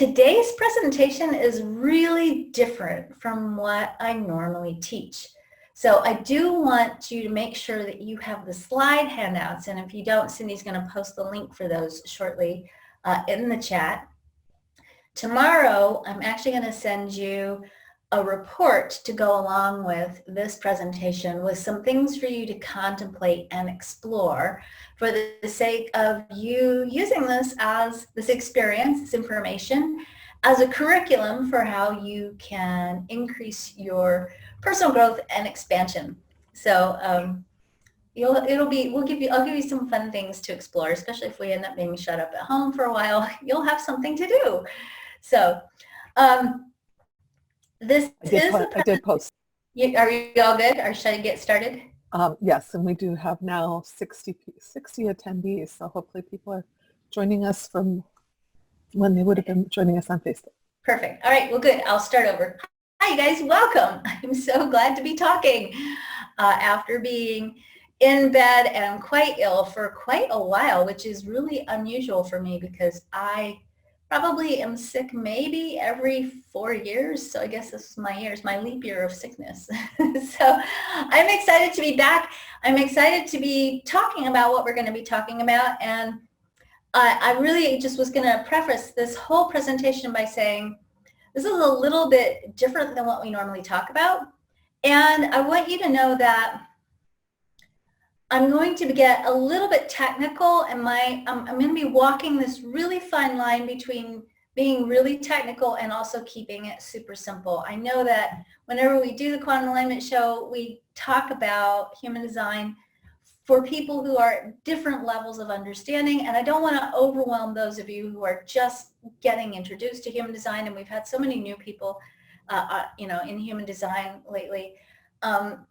Today's presentation is really different from what I normally teach. So I do want you to make sure that you have the slide handouts, and if you don't, Cindy's going to post the link for those shortly in the chat. Tomorrow, I'm actually going to send you a report to go along with this presentation with some things for you to contemplate and explore for the sake of you using this as this experience, this information, as a curriculum for how you can increase your personal growth and expansion. So I'll give you some fun things to explore, especially if we end up being shut up at home for a while. You'll have something to do. So I did post. Are you all good, or should I get started? Yes, and we do have now 60 attendees, so hopefully people are joining us from when they would have been joining us on Facebook. Perfect. All right, well, good. I'll start over. Hi, you guys. Welcome. I'm so glad to be talking after being in bed and quite ill for quite a while, which is really unusual for me because I probably am sick maybe every 4 years. So I guess this is my leap year of sickness. So I'm excited to be back. I'm excited to be talking about what we're going to be talking about. And I really just was going to preface this whole presentation by saying this is a little bit different than what we normally talk about. And I want you to know that I'm going to get a little bit technical, and I'm going to be walking this really fine line between being really technical and also keeping it super simple. I know that whenever we do the Quantum Alignment Show, we talk about human design for people who are at different levels of understanding, and I don't want to overwhelm those of you who are just getting introduced to human design, and we've had so many new people in human design lately.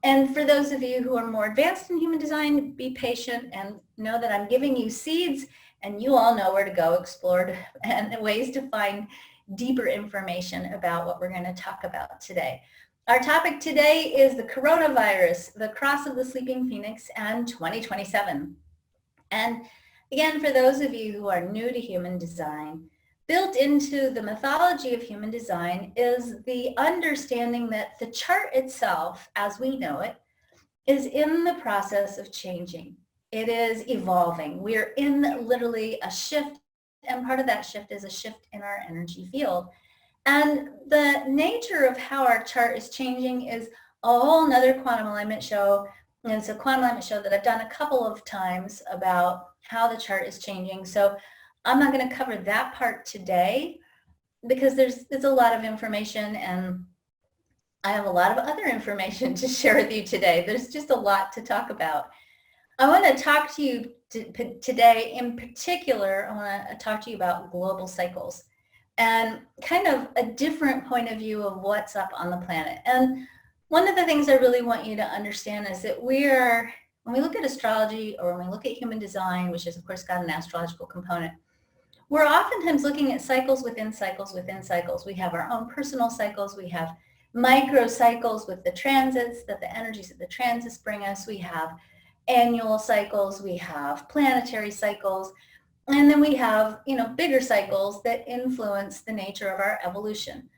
And for those of you who are more advanced in human design, be patient and know that I'm giving you seeds, and you all know where to go explore and ways to find deeper information about what we're going to talk about today. Our topic today is the coronavirus, the cross of the sleeping phoenix, and 2027. And again, for those of you who are new to human design, built into the mythology of human design is the understanding that the chart itself, as we know it, is in the process of changing. It is evolving. We're in literally a shift, and part of that shift is a shift in our energy field. And the nature of how our chart is changing is a whole nother quantum alignment show. And it's a quantum alignment show that I've done a couple of times about how the chart is changing. So I'm not going to cover that part today because there's a lot of information, and I have a lot of other information to share with you today. There's just a lot to talk about. I want to talk to you today in particular. I want to talk to you about global cycles and kind of a different point of view of what's up on the planet. And one of the things I really want you to understand is that when we look at astrology, or when we look at human design, which is of course got an astrological component, we're oftentimes looking at cycles within cycles within cycles. We have our own personal cycles. We have micro cycles with the transits, that the energies of the transits bring us. We have annual cycles. We have planetary cycles. And then we have, bigger cycles that influence the nature of our evolution.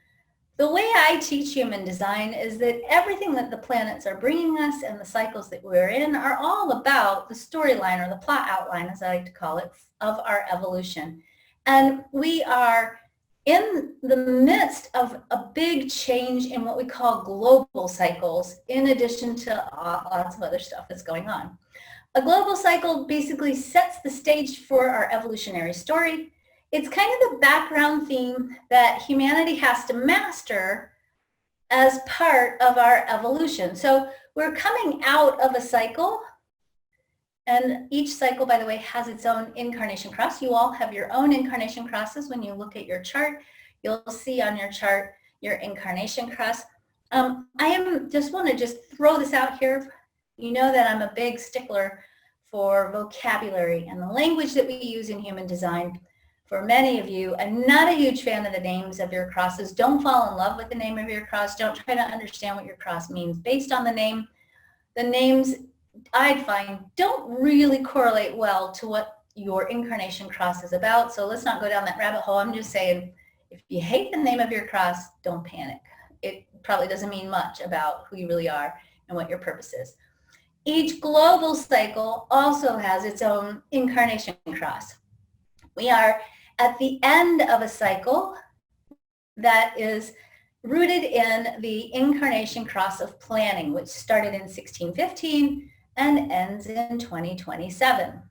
The way I teach human design is that everything that the planets are bringing us and the cycles that we're in are all about the storyline, or the plot outline, as I like to call it, of our evolution. And we are in the midst of a big change in what we call global cycles, in addition to lots of other stuff that's going on. A global cycle basically sets the stage for our evolutionary story. It's kind of the background theme that humanity has to master as part of our evolution. So we're coming out of a cycle, and each cycle, by the way, has its own incarnation cross. You all have your own incarnation crosses. When you look at your chart, you'll see on your chart your incarnation cross. I want to throw this out here. You know that I'm a big stickler for vocabulary and the language that we use in human design. For many of you, I'm not a huge fan of the names of your crosses. Don't fall in love with the name of your cross. Don't try to understand what your cross means based on the name. The names, I'd find, don't really correlate well to what your incarnation cross is about. So let's not go down that rabbit hole. I'm just saying, If you hate the name of your cross, don't panic. It probably doesn't mean much about who you really are and what your purpose is. Each global cycle also has its own incarnation cross. We are at the end of a cycle that is rooted in the incarnation cross of planning, which started in 1615 and ends in 2027.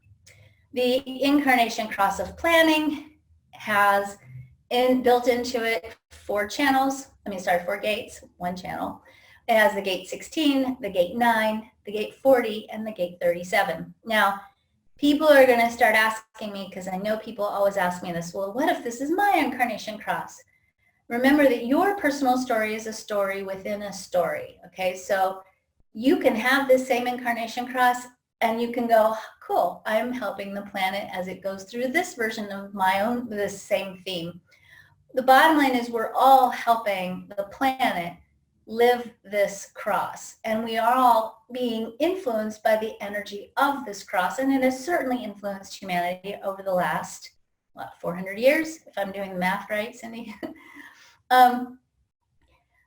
The incarnation cross of planning has built into it four gates, one channel. It has the gate 16, the gate 9, the gate 40, and the gate 37. Now, people are going to start asking me, because I know people always ask me this, well, what if this is my incarnation cross? Remember that your personal story is a story within a story, okay? So you can have this same incarnation cross and you can go, cool, I'm helping the planet as it goes through this version of this same theme. The bottom line is we're all helping the planet live this cross, and we are all being influenced by the energy of this cross, and it has certainly influenced humanity over the last, 400 years, if I'm doing the math right, Cindy?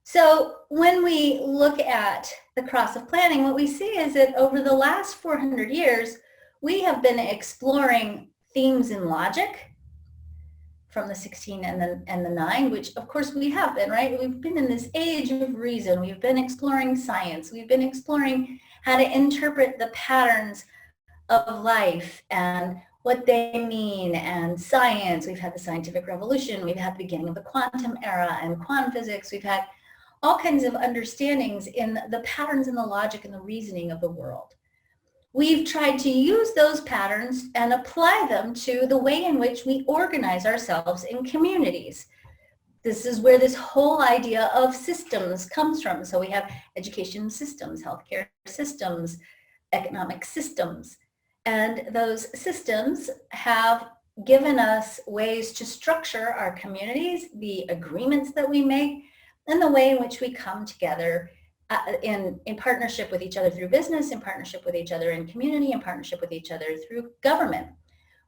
So when we look at the cross of planning, what we see is that over the last 400 years, we have been exploring themes in logic from the 16 and the 9, which of course we have been, right? We've been in this age of reason. We've been exploring science. We've been exploring how to interpret the patterns of life and what they mean, and science. We've had the scientific revolution. We've had the beginning of the quantum era and quantum physics. We've had all kinds of understandings in the patterns and the logic and the reasoning of the world. We've tried to use those patterns and apply them to the way in which we organize ourselves in communities. This is where this whole idea of systems comes from. So we have education systems, healthcare systems, economic systems, and those systems have given us ways to structure our communities, the agreements that we make, and the way in which we come together in partnership with each other through business, in partnership with each other in community, in partnership with each other through government.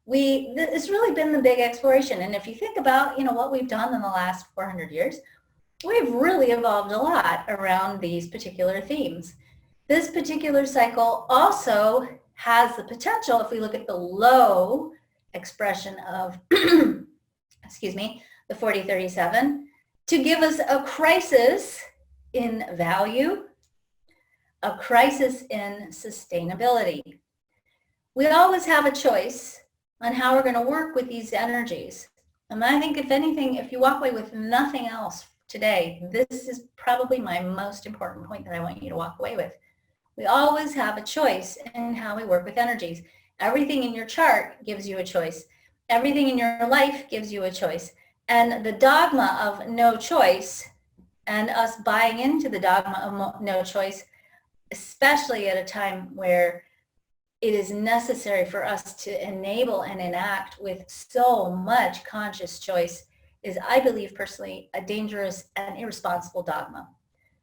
It's really been the big exploration. And if you think about, what we've done in the last 400 years, we've really evolved a lot around these particular themes. This particular cycle also has the potential, if we look at the low expression of, excuse me, the 4037, to give us a crisis in value, a crisis in sustainability. We always have a choice on how we're going to work with these energies. And I think, if anything, if you walk away with nothing else today, this is probably my most important point that I want you to walk away with. We always have a choice in how we work with energies. Everything in your chart gives you a choice. Everything in your life gives you a choice. And the dogma of no choice, and us buying into the dogma of no choice, especially at a time where it is necessary for us to enable and enact with so much conscious choice, is, I believe personally, a dangerous and irresponsible dogma.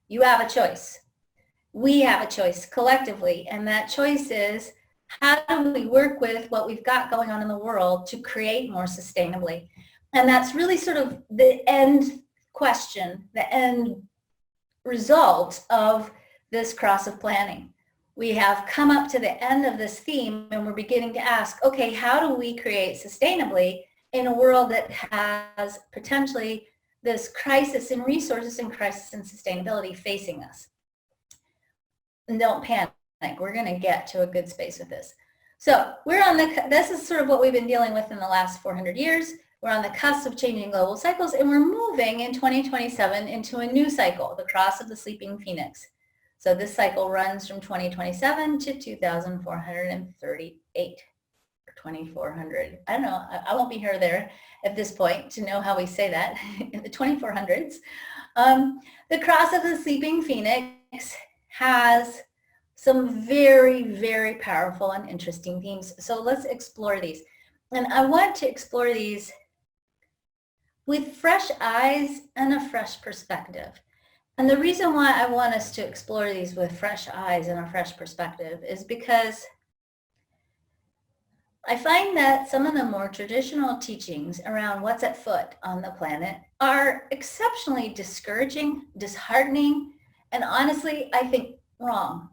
You have a choice. We have a choice collectively, and that choice is, how do we work with what we've got going on in the world to create more sustainably? And that's really sort of the end question, the end result of this cross of planning. We have come up to the end of this theme, and we're beginning to ask, okay, how do we create sustainably in a world that has potentially this crisis in resources and crisis in sustainability facing us? And don't panic. We're going to get to a good space with this. So this is sort of what we've been dealing with in the last 400 years. We're on the cusp of changing global cycles, and we're moving in 2027 into a new cycle, the cross of the sleeping phoenix. So this cycle runs from 2027 to 2438 or 2400. I don't know. I won't be here or there at this point to know how we say that in the 2400s. The cross of the sleeping phoenix has some very, very powerful and interesting themes. So let's explore these. And I want to explore these with fresh eyes and a fresh perspective. And the reason why I want us to explore these with fresh eyes and a fresh perspective is because I find that some of the more traditional teachings around what's at foot on the planet are exceptionally discouraging, disheartening, and honestly, I think wrong.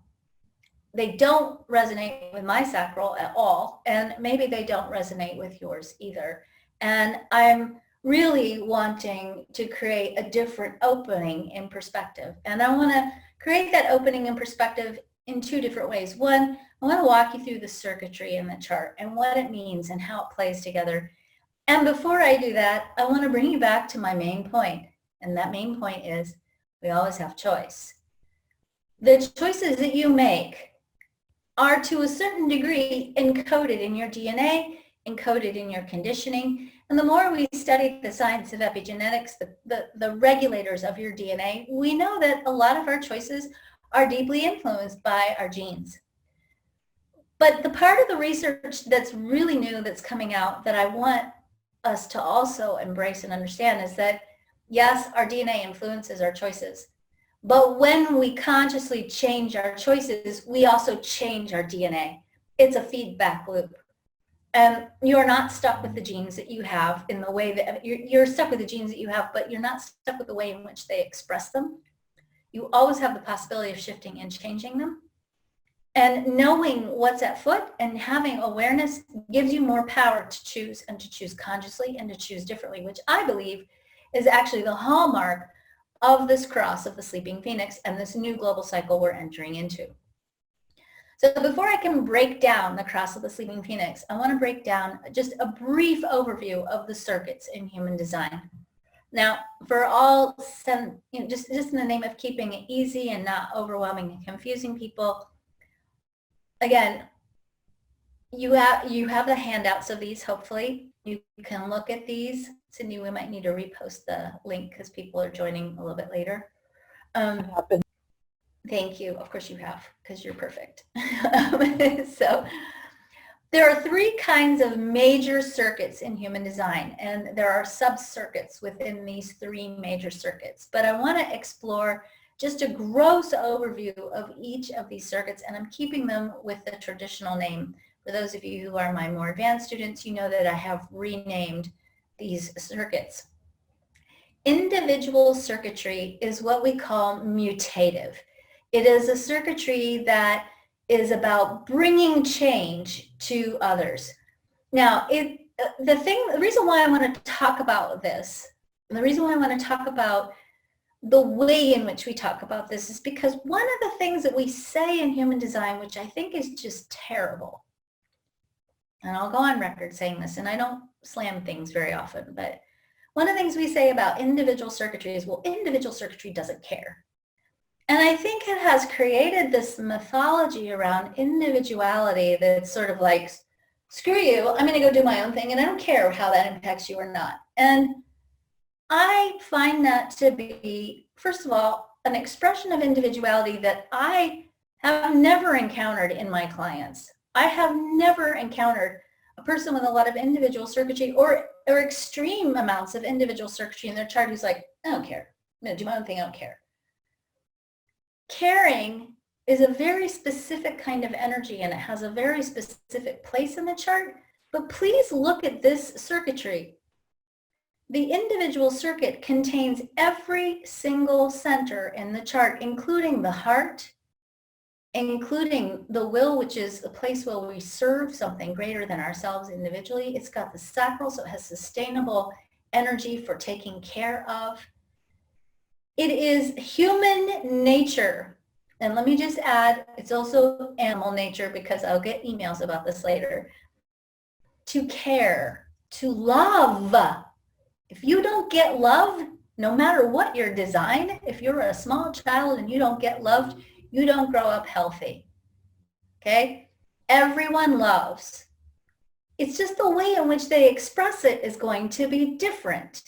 They don't resonate with my sacral at all, and maybe they don't resonate with yours either. And I'm really wanting to create a different opening in perspective. And I want to create that opening in perspective in two different ways. One, I want to walk you through the circuitry in the chart and what it means and how it plays together. And before I do that, I want to bring you back to my main point. And that main point is we always have choice. The choices that you make are to a certain degree encoded in your DNA, encoded in your conditioning. And the more we study the science of epigenetics, the regulators of your DNA, we know that a lot of our choices are deeply influenced by our genes. But the part of the research that's really new that's coming out that I want us to also embrace and understand is that, yes, our DNA influences our choices. But when we consciously change our choices, we also change our DNA. It's a feedback loop. And you're not stuck with the genes that you have in the way that you're stuck with the genes that you have, but you're not stuck with the way in which they express them. You always have the possibility of shifting and changing them. And knowing what's at foot and having awareness gives you more power to choose, and to choose consciously and to choose differently, which I believe is actually the hallmark of this cross of the sleeping phoenix and this new global cycle we're entering into. So before I can break down the cross of the sleeping phoenix, I want to break down just a brief overview of the circuits in human design. Now, for all, just in the name of keeping it easy and not overwhelming and confusing people, again, you have the handouts of these, hopefully. You can look at these. Cindy, we might need to repost the link because people are joining a little bit later. Thank you. Of course you have, because you're perfect. So there are three kinds of major circuits in human design, and there are sub-circuits within these three major circuits. But I want to explore just a gross overview of each of these circuits, and I'm keeping them with the traditional name. For those of you who are my more advanced students, you know that I have renamed these circuits. Individual circuitry is what we call mutative. It is a circuitry that is about bringing change to others. Now, the reason why I want to talk about this, and the reason why I want to talk about the way in which we talk about this is because one of the things that we say in human design, which I think is just terrible, and I'll go on record saying this, and I don't slam things very often, but one of the things we say about individual circuitry is, well, individual circuitry doesn't care. And I think it has created this mythology around individuality that's sort of like, screw you, I'm going to go do my own thing, and I don't care how that impacts you or not. And I find that to be, first of all, an expression of individuality that I have never encountered in my clients. I have never encountered a person with a lot of individual circuitry or extreme amounts of individual circuitry in their chart who's like, I don't care. I'm going to do my own thing. I don't care. Caring is a very specific kind of energy, and it has a very specific place in the chart. But please look at this circuitry. The individual circuit contains every single center in the chart, including the heart, including the will, which is the place where we serve something greater than ourselves individually. It's got the sacral, so it has sustainable energy for taking care of. It is human nature. And let me just add, it's also animal nature, because I'll get emails about this later. To care, to love. If you don't get love, no matter what your design, if you're a small child and you don't get loved, you don't grow up healthy. Okay? Everyone loves. It's just the way in which they express it is going to be different.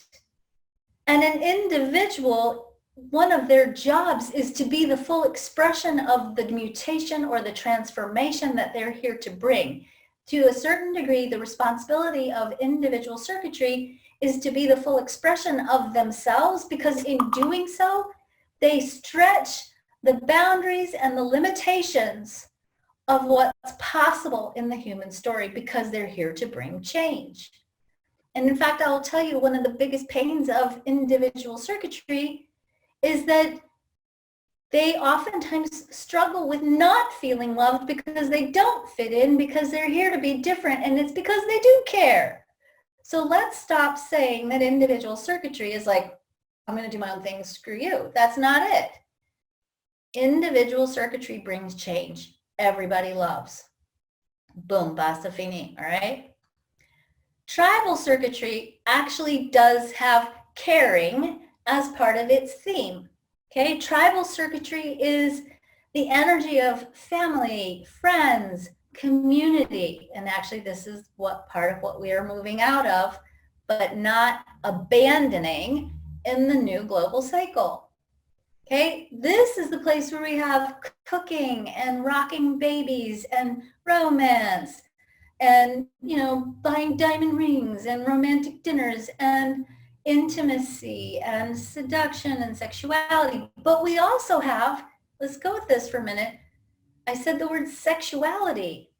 And an individual, one of their jobs is to be the full expression of the mutation or the transformation that they're here to bring. To a certain degree, the responsibility of individual circuitry is to be the full expression of themselves, because in doing so, they stretch the boundaries and the limitations of what's possible in the human story because they're here to bring change. And in fact, I will tell you, one of the biggest pains of individual circuitry is that they oftentimes struggle with not feeling loved because they don't fit in, because they're here to be different, and it's because they do care. So let's stop saying that individual circuitry is like, I'm going to do my own thing, screw you. That's not it. Individual circuitry brings change. Everybody loves. Boom, basta fini, all right? Tribal circuitry actually does have caring as part of its theme. Okay, tribal circuitry is the energy of family, friends, community, and actually this is what part of what we are moving out of, but not abandoning in the new global cycle. Okay, this is the place where we have cooking and rocking babies and romance and, you know, buying diamond rings and romantic dinners and intimacy and seduction and sexuality. But we also have, let's go with this for a minute. I said the word sexuality.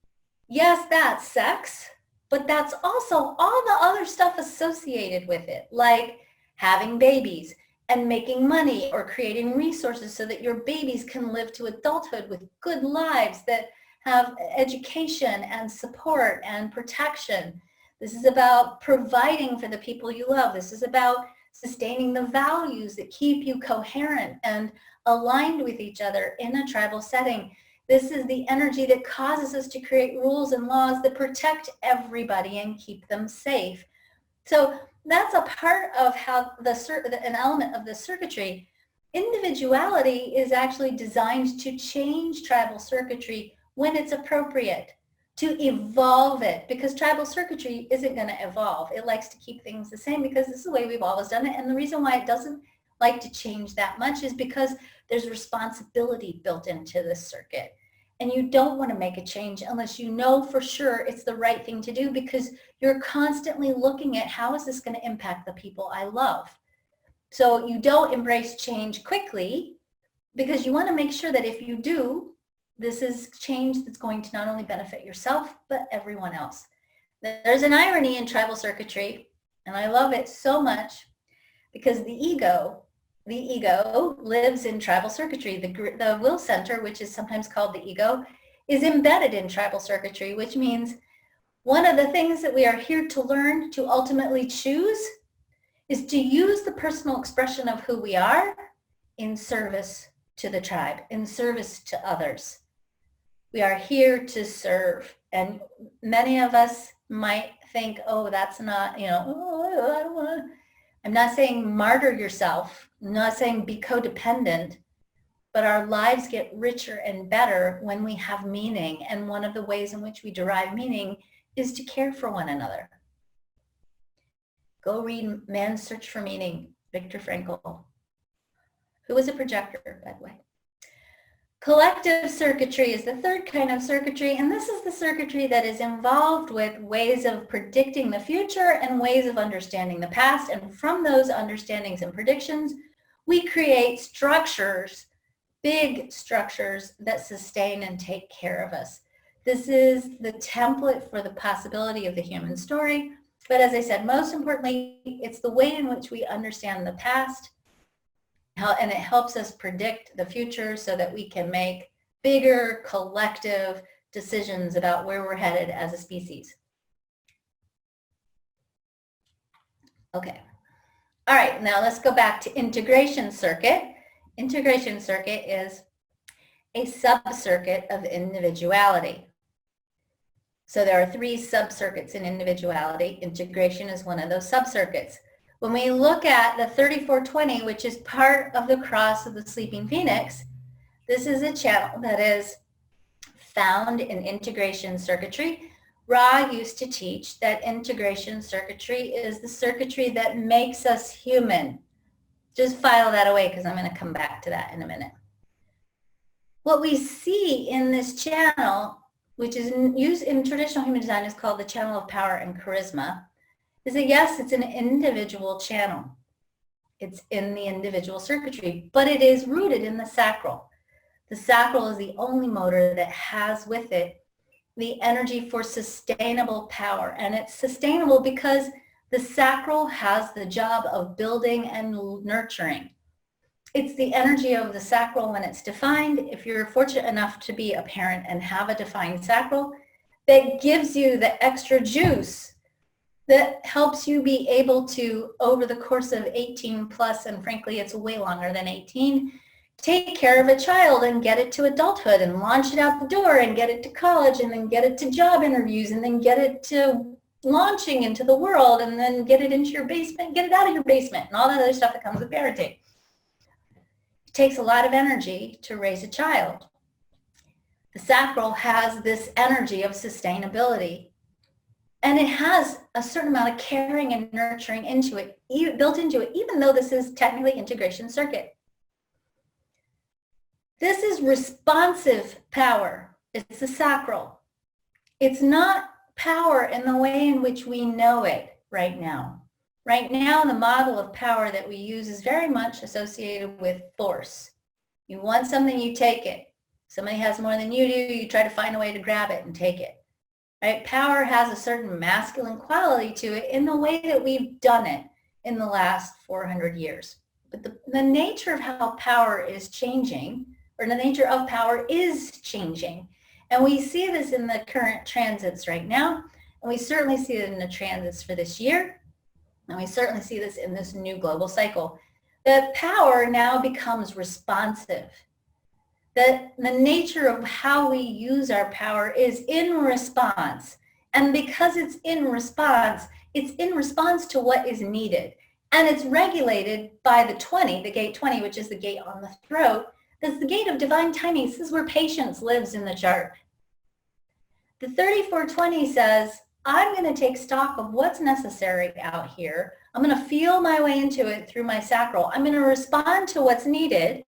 Yes, that's sex, but that's also all the other stuff associated with it, like having babies and making money or creating resources so that your babies can live to adulthood with good lives that have education and support and protection. This is about providing for the people you love. This is about sustaining the values that keep you coherent and aligned with each other in a tribal setting. This is the energy that causes us to create rules and laws that protect everybody and keep them safe. So that's a part of how an element of the circuitry. Individuality is actually designed to change tribal circuitry when it's appropriate, to evolve it, because tribal circuitry isn't going to evolve. It likes to keep things the same because this is the way we've always done it. And the reason why it doesn't like to change that much is because there's responsibility built into this circuit. And you don't want to make a change unless you know for sure it's the right thing to do, because you're constantly looking at how is this going to impact the people I love. So you don't embrace change quickly because you want to make sure that if you do, this is change that's going to not only benefit yourself, but everyone else. There's an irony in tribal circuitry, and I love it so much because the ego lives in tribal circuitry. The will center, which is sometimes called the ego, is embedded in tribal circuitry, which means one of the things that we are here to learn to ultimately choose is to use the personal expression of who we are in service to the tribe, in service to others. We are here to serve. And many of us might think, oh, that's not, you know, oh, I don't want to. I'm not saying martyr yourself. I'm not saying be codependent, but our lives get richer and better when we have meaning. And one of the ways in which we derive meaning is to care for one another. Go read Man's Search for Meaning, Viktor Frankl, who was a projector, by the way. Collective circuitry is the third kind of circuitry, and this is the circuitry that is involved with ways of predicting the future and ways of understanding the past. And from those understandings and predictions, we create structures, big structures that sustain and take care of us. This is the template for the possibility of the human story. But as I said, most importantly, it's the way in which we understand the past, and it helps us predict the future so that we can make bigger collective decisions about where we're headed as a species. Okay. All right, now let's go back to integration circuit. Integration circuit is a sub-circuit of individuality. So there are 3 sub-circuits in individuality. Integration is one of those sub-circuits. When we look at the 3420, which is part of the cross of the sleeping phoenix, this is a channel that is found in integration circuitry. Ra used to teach that integration circuitry is the circuitry that makes us human. Just file that away because I'm going to come back to that in a minute. What we see in this channel, which is used in traditional human design, is called the channel of power and charisma, is that yes, it's an individual channel. It's in the individual circuitry, but it is rooted in the sacral. The sacral is the only motor that has with it the energy for sustainable power. And it's sustainable because the sacral has the job of building and nurturing. It's the energy of the sacral when it's defined. If you're fortunate enough to be a parent and have a defined sacral, that gives you the extra juice that helps you be able to, over the course of 18 plus, and frankly, it's way longer than 18, take care of a child and get it to adulthood and launch it out the door and get it to college and then get it to job interviews and then get it to launching into the world and then get it into your basement, get it out of your basement and all that other stuff that comes with parenting. It takes a lot of energy to raise a child. The sacral has this energy of sustainability, and it has a certain amount of caring and nurturing into it, built into it, even though this is technically integration circuit. This is responsive power. It's the sacral. It's not power in the way in which we know it right now. Right now, the model of power that we use is very much associated with force. You want something, you take it. Somebody has more than you do, you try to find a way to grab it and take it. Right? Power has a certain masculine quality to it in the way that we've done it in the last 400 years. But the nature of how power is changing, or the nature of power is changing. And we see this in the current transits right now, and we certainly see it in the transits for this year, and we certainly see this in this new global cycle. That power now becomes responsive. That the nature of how we use our power is in response. And because it's in response to what is needed. And it's regulated by the 20, the gate 20, which is the gate on the throat. That's the gate of divine timing. This is where patience lives in the chart. The 3420 says, I'm going to take stock of what's necessary out here. I'm going to feel my way into it through my sacral. I'm going to respond to what's needed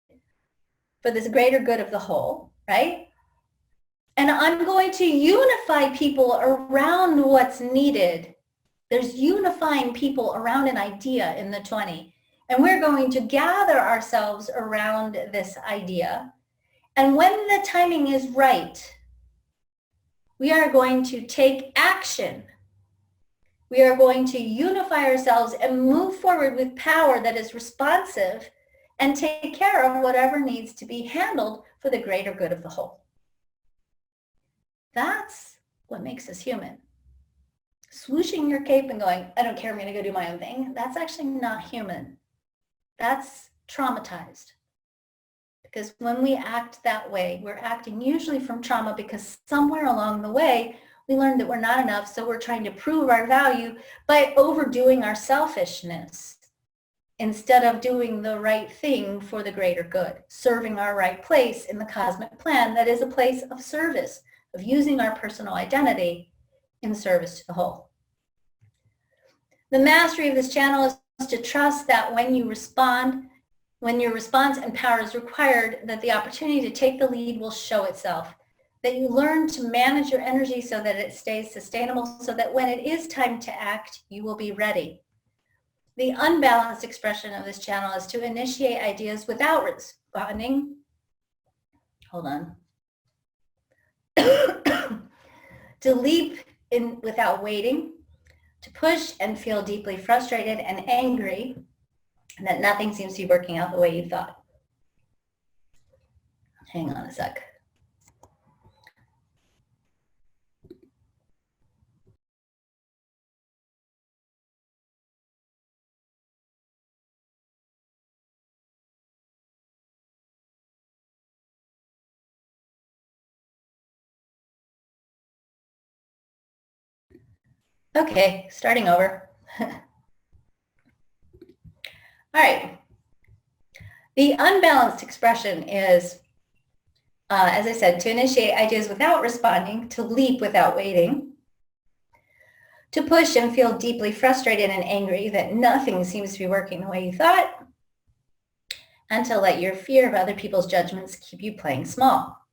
for this greater good of the whole, right? And I'm going to unify people around what's needed. There's unifying people around an idea in the 20. And we're going to gather ourselves around this idea. And when the timing is right, we are going to take action. We are going to unify ourselves and move forward with power that is responsive and take care of whatever needs to be handled for the greater good of the whole. That's what makes us human. Swooshing your cape and going, I don't care, I'm going to go do my own thing, that's actually not human. That's traumatized. Because when we act that way, we're acting usually from trauma because somewhere along the way, we learned that we're not enough, so we're trying to prove our value by overdoing our selfishness instead of doing the right thing for the greater good, serving our right place in the cosmic plan that is a place of service, of using our personal identity in service to the whole. The mastery of this channel is to trust that when you respond, when your response and power is required, that the opportunity to take the lead will show itself. That you learn to manage your energy so that it stays sustainable, so that when it is time to act, you will be ready. The unbalanced expression of this channel is to initiate ideas without responding. Hold on. To leap in without waiting, to push and feel deeply frustrated and angry, and that nothing seems to be working out the way you thought. Hang on a sec. Okay, starting over. All right. The unbalanced expression is, as I said, to initiate ideas without responding, to leap without waiting, to push and feel deeply frustrated and angry that nothing seems to be working the way you thought, and to let your fear of other people's judgments keep you playing small.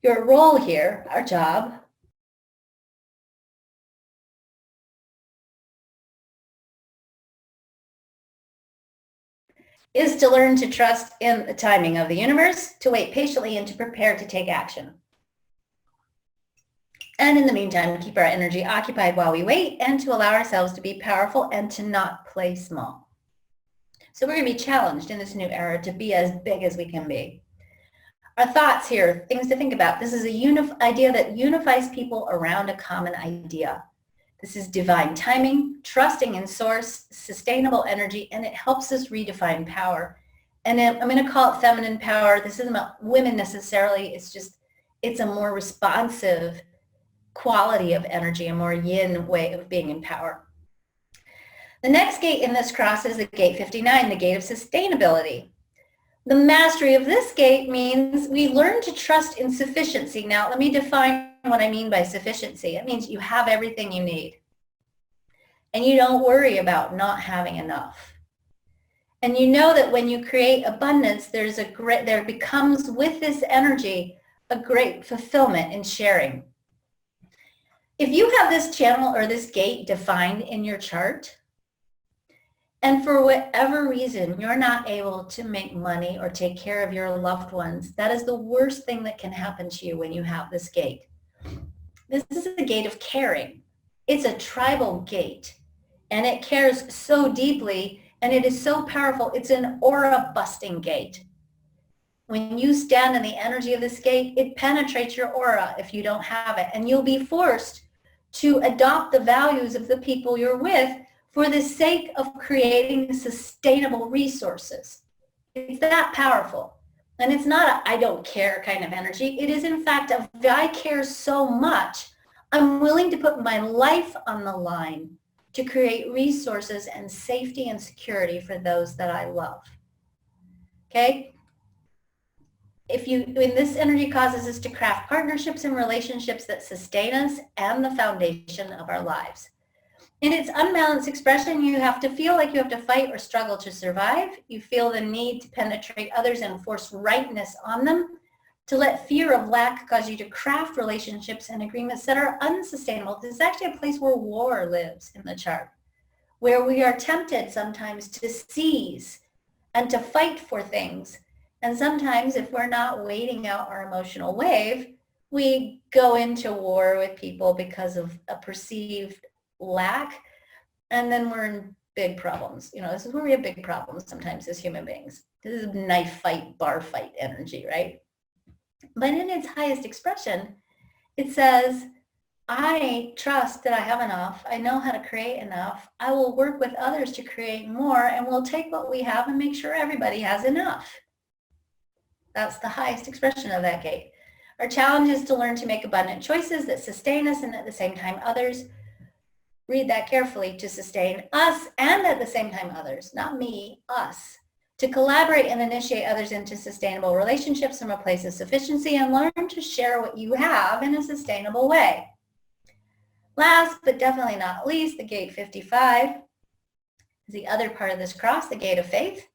Your role here, our job, is to learn to trust in the timing of the universe, to wait patiently, and to prepare to take action. And in the meantime, keep our energy occupied while we wait, and to allow ourselves to be powerful and to not play small. So we're going to be challenged in this new era to be as big as we can be. Our thoughts here, things to think about. This is a idea that unifies people around a common idea. This is divine timing, trusting in source, sustainable energy, and it helps us redefine power. And I'm going to call it feminine power. This isn't about women necessarily. It's a more responsive quality of energy, a more yin way of being in power. The next gate in this cross is the gate 59, the gate of sustainability. The mastery of this gate means we learn to trust in sufficiency. Now, let me define what I mean by sufficiency. It means you have everything you need. And you don't worry about not having enough. And you know that when you create abundance, there becomes with this energy a great fulfillment in sharing. If you have this channel or this gate defined in your chart, and for whatever reason, you're not able to make money or take care of your loved ones, that is the worst thing that can happen to you when you have this gate. This is a gate of caring. It's a tribal gate, and it cares so deeply, and it is so powerful. It's an aura-busting gate. When you stand in the energy of this gate, it penetrates your aura if you don't have it, and you'll be forced to adopt the values of the people you're with for the sake of creating sustainable resources. It's that powerful. And it's not a I don't care kind of energy. It is in fact a I care so much, I'm willing to put my life on the line to create resources and safety and security for those that I love. Okay? When this energy causes us to craft partnerships and relationships that sustain us and the foundation of our lives. In its unbalanced expression, you have to feel like you have to fight or struggle to survive. You feel the need to penetrate others and force rightness on them, to let fear of lack cause you to craft relationships and agreements that are unsustainable. This is actually a place where war lives in the chart, where we are tempted sometimes to seize and to fight for things. And sometimes if we're not waiting out our emotional wave, we go into war with people because of a perceived lack, and then we're in big problems. This is where we have big problems sometimes as human beings. This is knife fight, bar fight energy, right? But in its highest expression, it says, I trust that I have enough. I know how to create enough. I will work with others to create more, and we'll take what we have and make sure everybody has enough. That's the highest expression of that gate. Our challenge is to learn to make abundant choices that sustain us and at the same time others. Read that carefully. To sustain us and at the same time others, not me, us. To collaborate and initiate others into sustainable relationships from a place of sufficiency, and learn to share what you have in a sustainable way. Last, but definitely not least, the gate 55 is the other part of this cross, the gate of faith.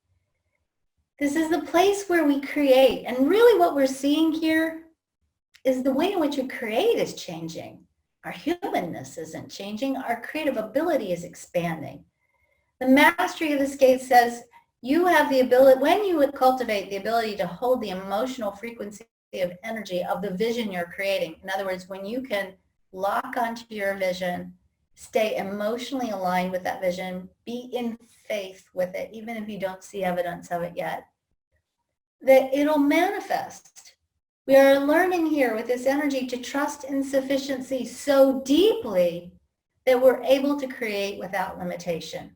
This is the place where we create. And really what we're seeing here is the way in which we create is changing. Our humanness isn't changing. Our creative ability is expanding. The mastery of this gate says you have the ability, when you would cultivate the ability to hold the emotional frequency of energy of the vision you're creating. In other words, when you can lock onto your vision, stay emotionally aligned with that vision, be in faith with it, even if you don't see evidence of it yet, that it'll manifest. We are learning here with this energy to trust in sufficiency so deeply that we're able to create without limitation,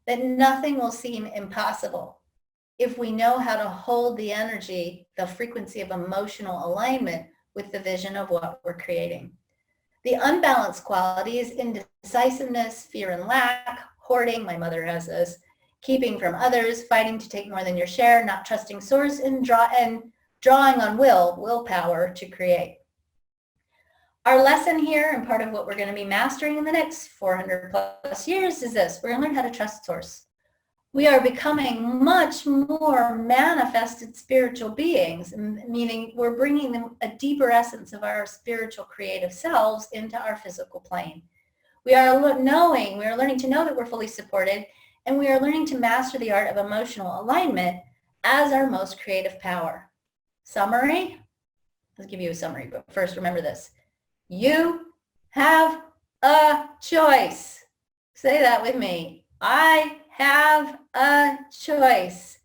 that nothing will seem impossible if we know how to hold the energy, the frequency of emotional alignment with the vision of what we're creating. The unbalanced quality is indecisiveness, fear and lack, hoarding, my mother has this, keeping from others, fighting to take more than your share, not trusting source, and drawing on willpower to create. Our lesson here, and part of what we're going to be mastering in the next 400 plus years, is this. We're going to learn how to trust source. We are becoming much more manifested spiritual beings, meaning we're bringing a deeper essence of our spiritual creative selves into our physical plane. We are learning to know that we're fully supported, And we are learning to master the art of emotional alignment as our most creative power. Summary? Let's give you a summary, but first remember this. You have a choice. Say that with me. I have a choice.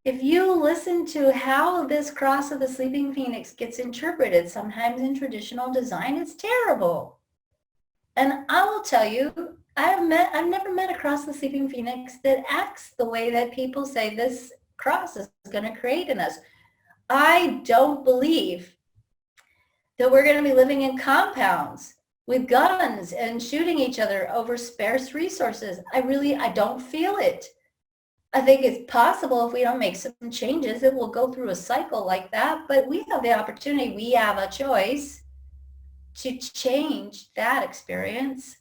If you listen to how this cross of the sleeping phoenix gets interpreted, sometimes in traditional design, it's terrible. And I will tell you, I've never met a cross of the sleeping phoenix that acts the way that people say this cross is going to create in us. I don't believe that we're going to be living in compounds with guns and shooting each other over scarce resources. I don't feel it. I think it's possible if we don't make some changes that we'll go through a cycle like that, but we have the opportunity, we have a choice to change that experience.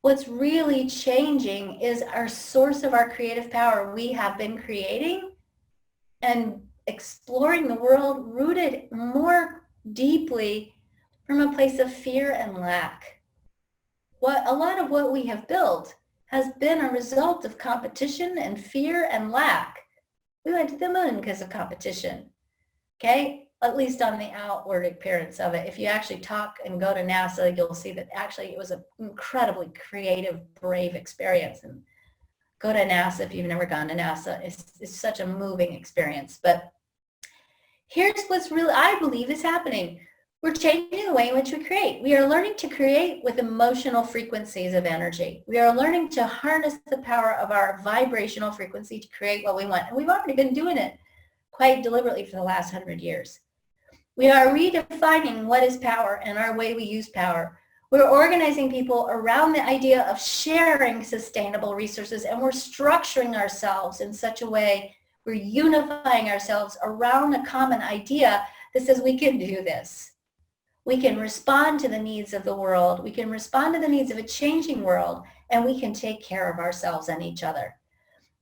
What's really changing is our source of our creative power. We have been creating and exploring the world rooted more deeply from a place of fear and lack. A lot of what we have built has been a result of competition and fear and lack. We went to the moon because of competition, okay? At least on the outward appearance of it. If you actually talk and go to NASA, you'll see that actually it was an incredibly creative, brave experience. And go to NASA if you've never gone to NASA. It's such a moving experience. But here's what's really, I believe, is happening. We're changing the way in which we create. We are learning to create with emotional frequencies of energy. We are learning to harness the power of our vibrational frequency to create what we want. And we've already been doing it quite deliberately for the last 100 years. We are redefining what is power and our way we use power. We're organizing people around the idea of sharing sustainable resources, and we're structuring ourselves in such a way, we're unifying ourselves around a common idea that says we can do this. We can respond to the needs of the world. We can respond to the needs of a changing world, and we can take care of ourselves and each other.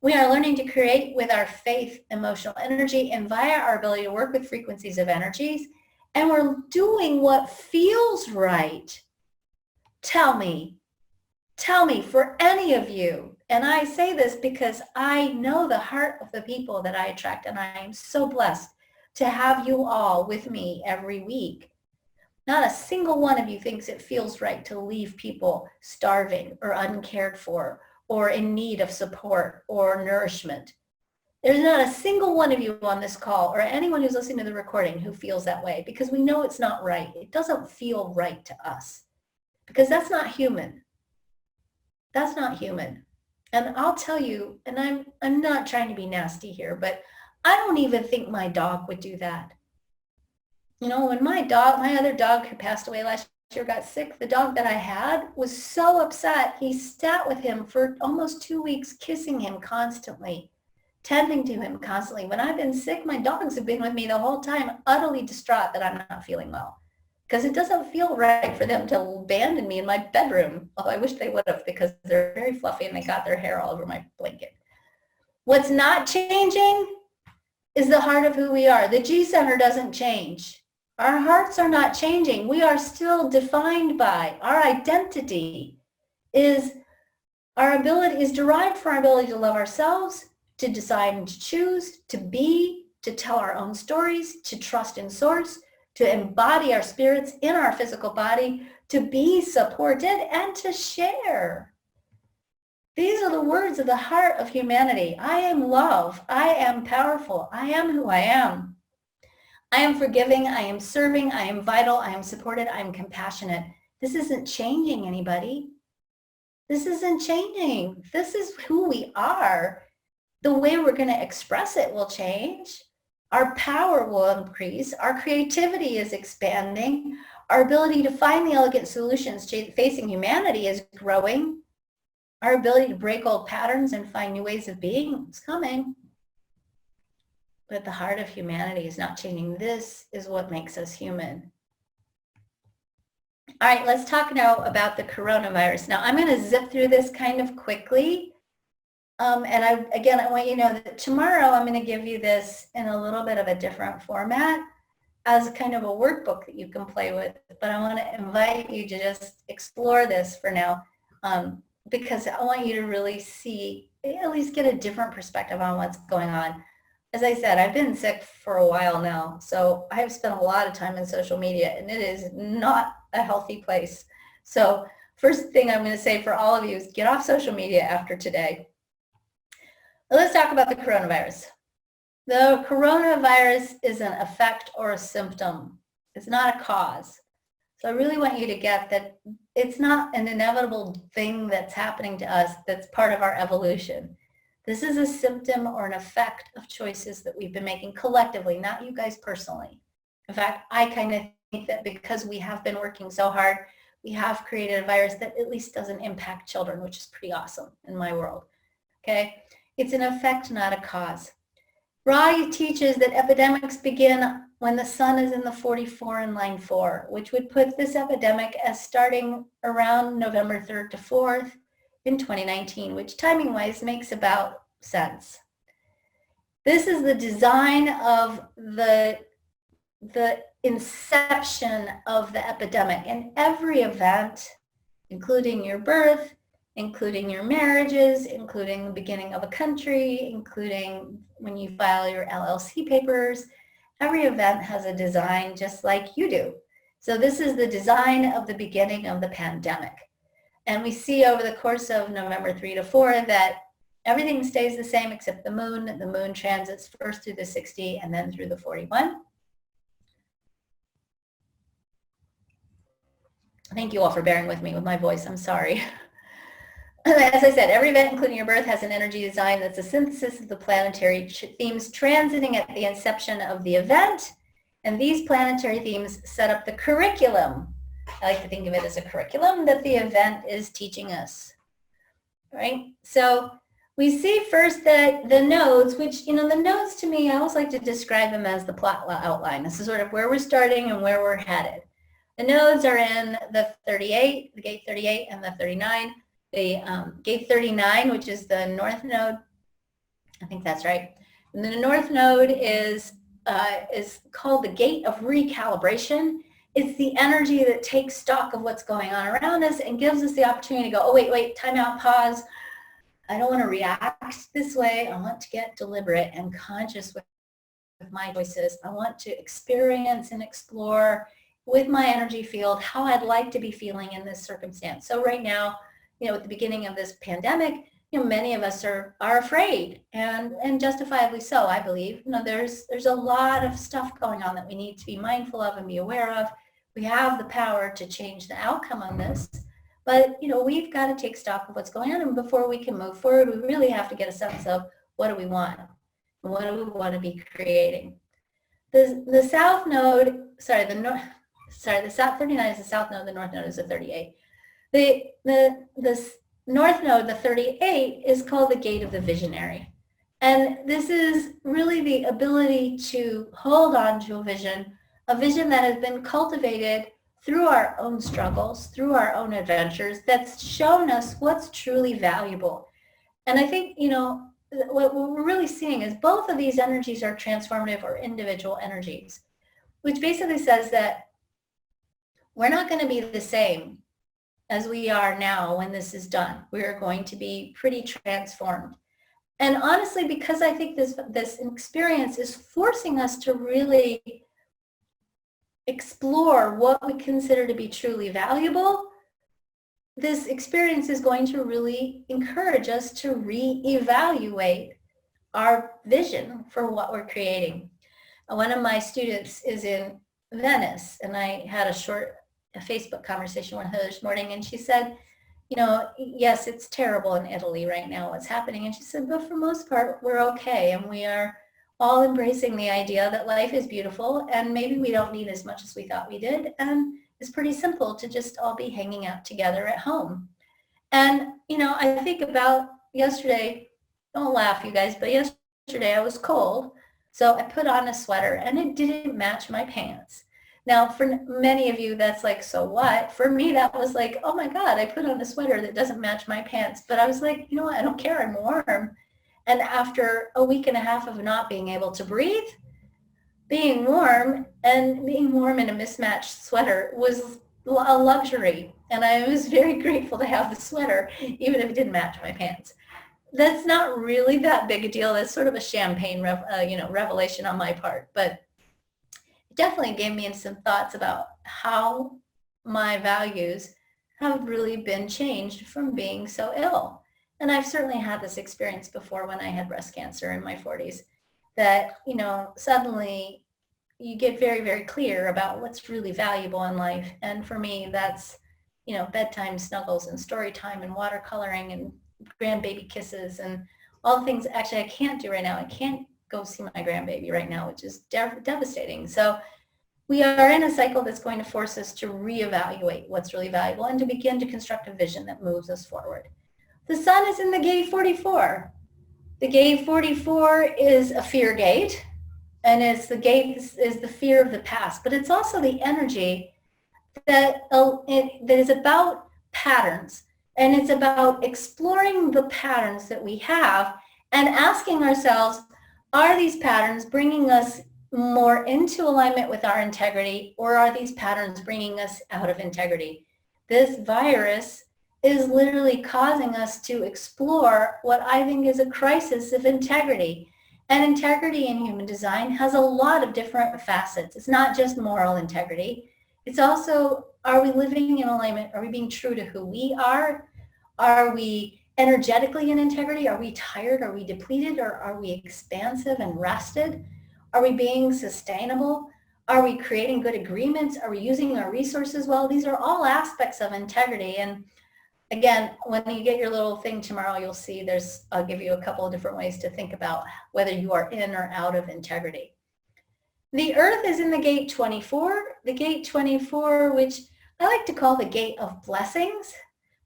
We are learning to create with our faith, emotional energy, and via our ability to work with frequencies of energies, and we're doing what feels right. Tell me, for any of you, and I say this because I know the heart of the people that I attract, and I am so blessed to have you all with me every week. Not a single one of you thinks it feels right to leave people starving or uncared for or in need of support or nourishment. There's not a single one of you on this call or anyone who's listening to the recording who feels that way, because we know it's not right. It doesn't feel right to us because that's not human. That's not human. And I'll tell you, and I'm not trying to be nasty here, but I don't even think my dog would do that. You know, when my other dog who passed away last year got sick, the dog that I had was so upset. He sat with him for almost 2 weeks, kissing him constantly, tending to him constantly. When I've been sick, my dogs have been with me the whole time, utterly distraught that I'm not feeling well. Because it doesn't feel right for them to abandon me in my bedroom. Although I wish they would have, because they're very fluffy and they got their hair all over my blanket. What's not changing is the heart of who we are. The G center doesn't change. Our hearts are not changing. We are still defined by our identity is derived from our ability to love ourselves, to decide and to choose, to be, to tell our own stories, to trust in source, to embody our spirits in our physical body, to be supported, and to share. These are the words of the heart of humanity. I am love. I am powerful. I am who I am. I am forgiving, I am serving, I am vital, I am supported, I am compassionate. This isn't changing anybody. This isn't changing. This is who we are. The way we're going to express it will change. Our power will increase. Our creativity is expanding. Our ability to find the elegant solutions facing humanity is growing. Our ability to break old patterns and find new ways of being is coming. But the heart of humanity is not changing. This is what makes us human. All right, let's talk now about the coronavirus. Now, I'm going to zip through this kind of quickly. And I want you to know that tomorrow I'm going to give you this in a little bit of a different format as kind of a workbook that you can play with. But I want to invite you to just explore this for now. because I want you to really see, at least get a different perspective on what's going on. As I said, I've been sick for a while now, so I have spent a lot of time in social media, and it is not a healthy place. So first thing I'm going to say for all of you is get off social media after today. Let's talk about the coronavirus. The coronavirus is an effect or a symptom. It's not a cause. So I really want you to get that it's not an inevitable thing that's happening to us that's part of our evolution. This is a symptom or an effect of choices that we've been making collectively, not you guys personally. In fact, I kind of think that because we have been working so hard, we have created a virus that at least doesn't impact children, which is pretty awesome in my world. Okay? It's an effect, not a cause. Ra teaches that epidemics begin when the sun is in the 44 in line 4, which would put this epidemic as starting around November 3rd to 4th in 2019, which timing-wise makes about sense. This is the design of the inception of the epidemic, and every event, including your birth, including your marriages, including the beginning of a country, including when you file your LLC papers, every event has a design just like you do. So this is the design of the beginning of the pandemic. And we see over the course of November 3 to 4 that everything stays the same except the moon. The moon transits first through the 60 and then through the 41. Thank you all for bearing with me with my voice. I'm sorry. As I said, every event, including your birth, has an energy design that's a synthesis of the planetary themes transiting at the inception of the event. And these planetary themes set up the curriculum. I like to think of it as a curriculum that the event is teaching us, right? So we see first that the nodes, which, the nodes to me, I always like to describe them as the plot outline. This is sort of where we're starting and where we're headed. The nodes are in the 38, the gate 38 and the 39. The gate 39, which is the north node, I think that's right. And the north node is called the gate of recalibration. It's the energy that takes stock of what's going on around us and gives us the opportunity to go, oh, wait, time out, pause. I don't want to react this way. I want to get deliberate and conscious with my choices. I want to experience and explore with my energy field how I'd like to be feeling in this circumstance. So right now, at the beginning of this pandemic, many of us are afraid, and justifiably so, I believe. There's a lot of stuff going on that we need to be mindful of and be aware of. We have the power to change the outcome on this, but we've got to take stock of what's going on, and before we can move forward, we really have to get a sense of what do we want, and what do we want to be creating. The south node, the south 39 is the south node, the north node is the 38. The north node, the 38, is called the gate of the visionary. And this is really the ability to hold on to a vision that has been cultivated through our own struggles, through our own adventures, that's shown us what's truly valuable. And I think, what we're really seeing is both of these energies are transformative or individual energies, which basically says that we're not going to be the same as we are now when this is done. We're going to be pretty transformed. And honestly, because I think this experience is forcing us to really explore what we consider to be truly valuable, this experience is going to really encourage us to reevaluate our vision for what we're creating. One of my students is in Venice, and I had a Facebook conversation with her this morning, and she said, yes, it's terrible in Italy right now, what's happening. And she said, but for most part, we're okay. And we are all embracing the idea that life is beautiful, and maybe we don't need as much as we thought we did. And it's pretty simple to just all be hanging out together at home. And, I think about yesterday, don't laugh, you guys, but yesterday I was cold. So I put on a sweater and it didn't match my pants. Now, for many of you, that's like, so what? For me, that was like, oh my God, I put on a sweater that doesn't match my pants. But I was like, you know what? I don't care. I'm warm. And after a week and a half of not being able to breathe, being warm in a mismatched sweater was a luxury. And I was very grateful to have the sweater, even if it didn't match my pants. That's not really that big a deal. That's sort of a champagne revelation on my part. But it definitely gave me some thoughts about how my values have really been changed from being so ill. And I've certainly had this experience before when I had breast cancer in my 40s, that, suddenly you get very, very clear about what's really valuable in life. And for me, that's, bedtime snuggles and story time and watercoloring and grandbaby kisses and all the things actually I can't do right now. I can't go see my grandbaby right now, which is devastating. So we are in a cycle that's going to force us to reevaluate what's really valuable and to begin to construct a vision that moves us forward. The sun is in the gate 44. The gate 44 is a fear gate, and it's the gate is the fear of the past, but it's also the energy that is about patterns, and it's about exploring the patterns that we have and asking ourselves, are these patterns bringing us more into alignment with our integrity, or are these patterns bringing us out of integrity? This virus is literally causing us to explore what I think is a crisis of integrity. And integrity in human design has a lot of different facets. It's not just moral integrity. It's also, are we living in alignment? Are we being true to who we are? Are we energetically in integrity? Are we tired? Are we depleted? Or are we expansive and rested? Are we being sustainable? Are we creating good agreements? Are we using our resources well? These are all aspects of integrity. And again, when you get your little thing tomorrow, you'll see I'll give you a couple of different ways to think about whether you are in or out of integrity. The Earth is in the gate 24. The gate 24, which I like to call the gate of blessings.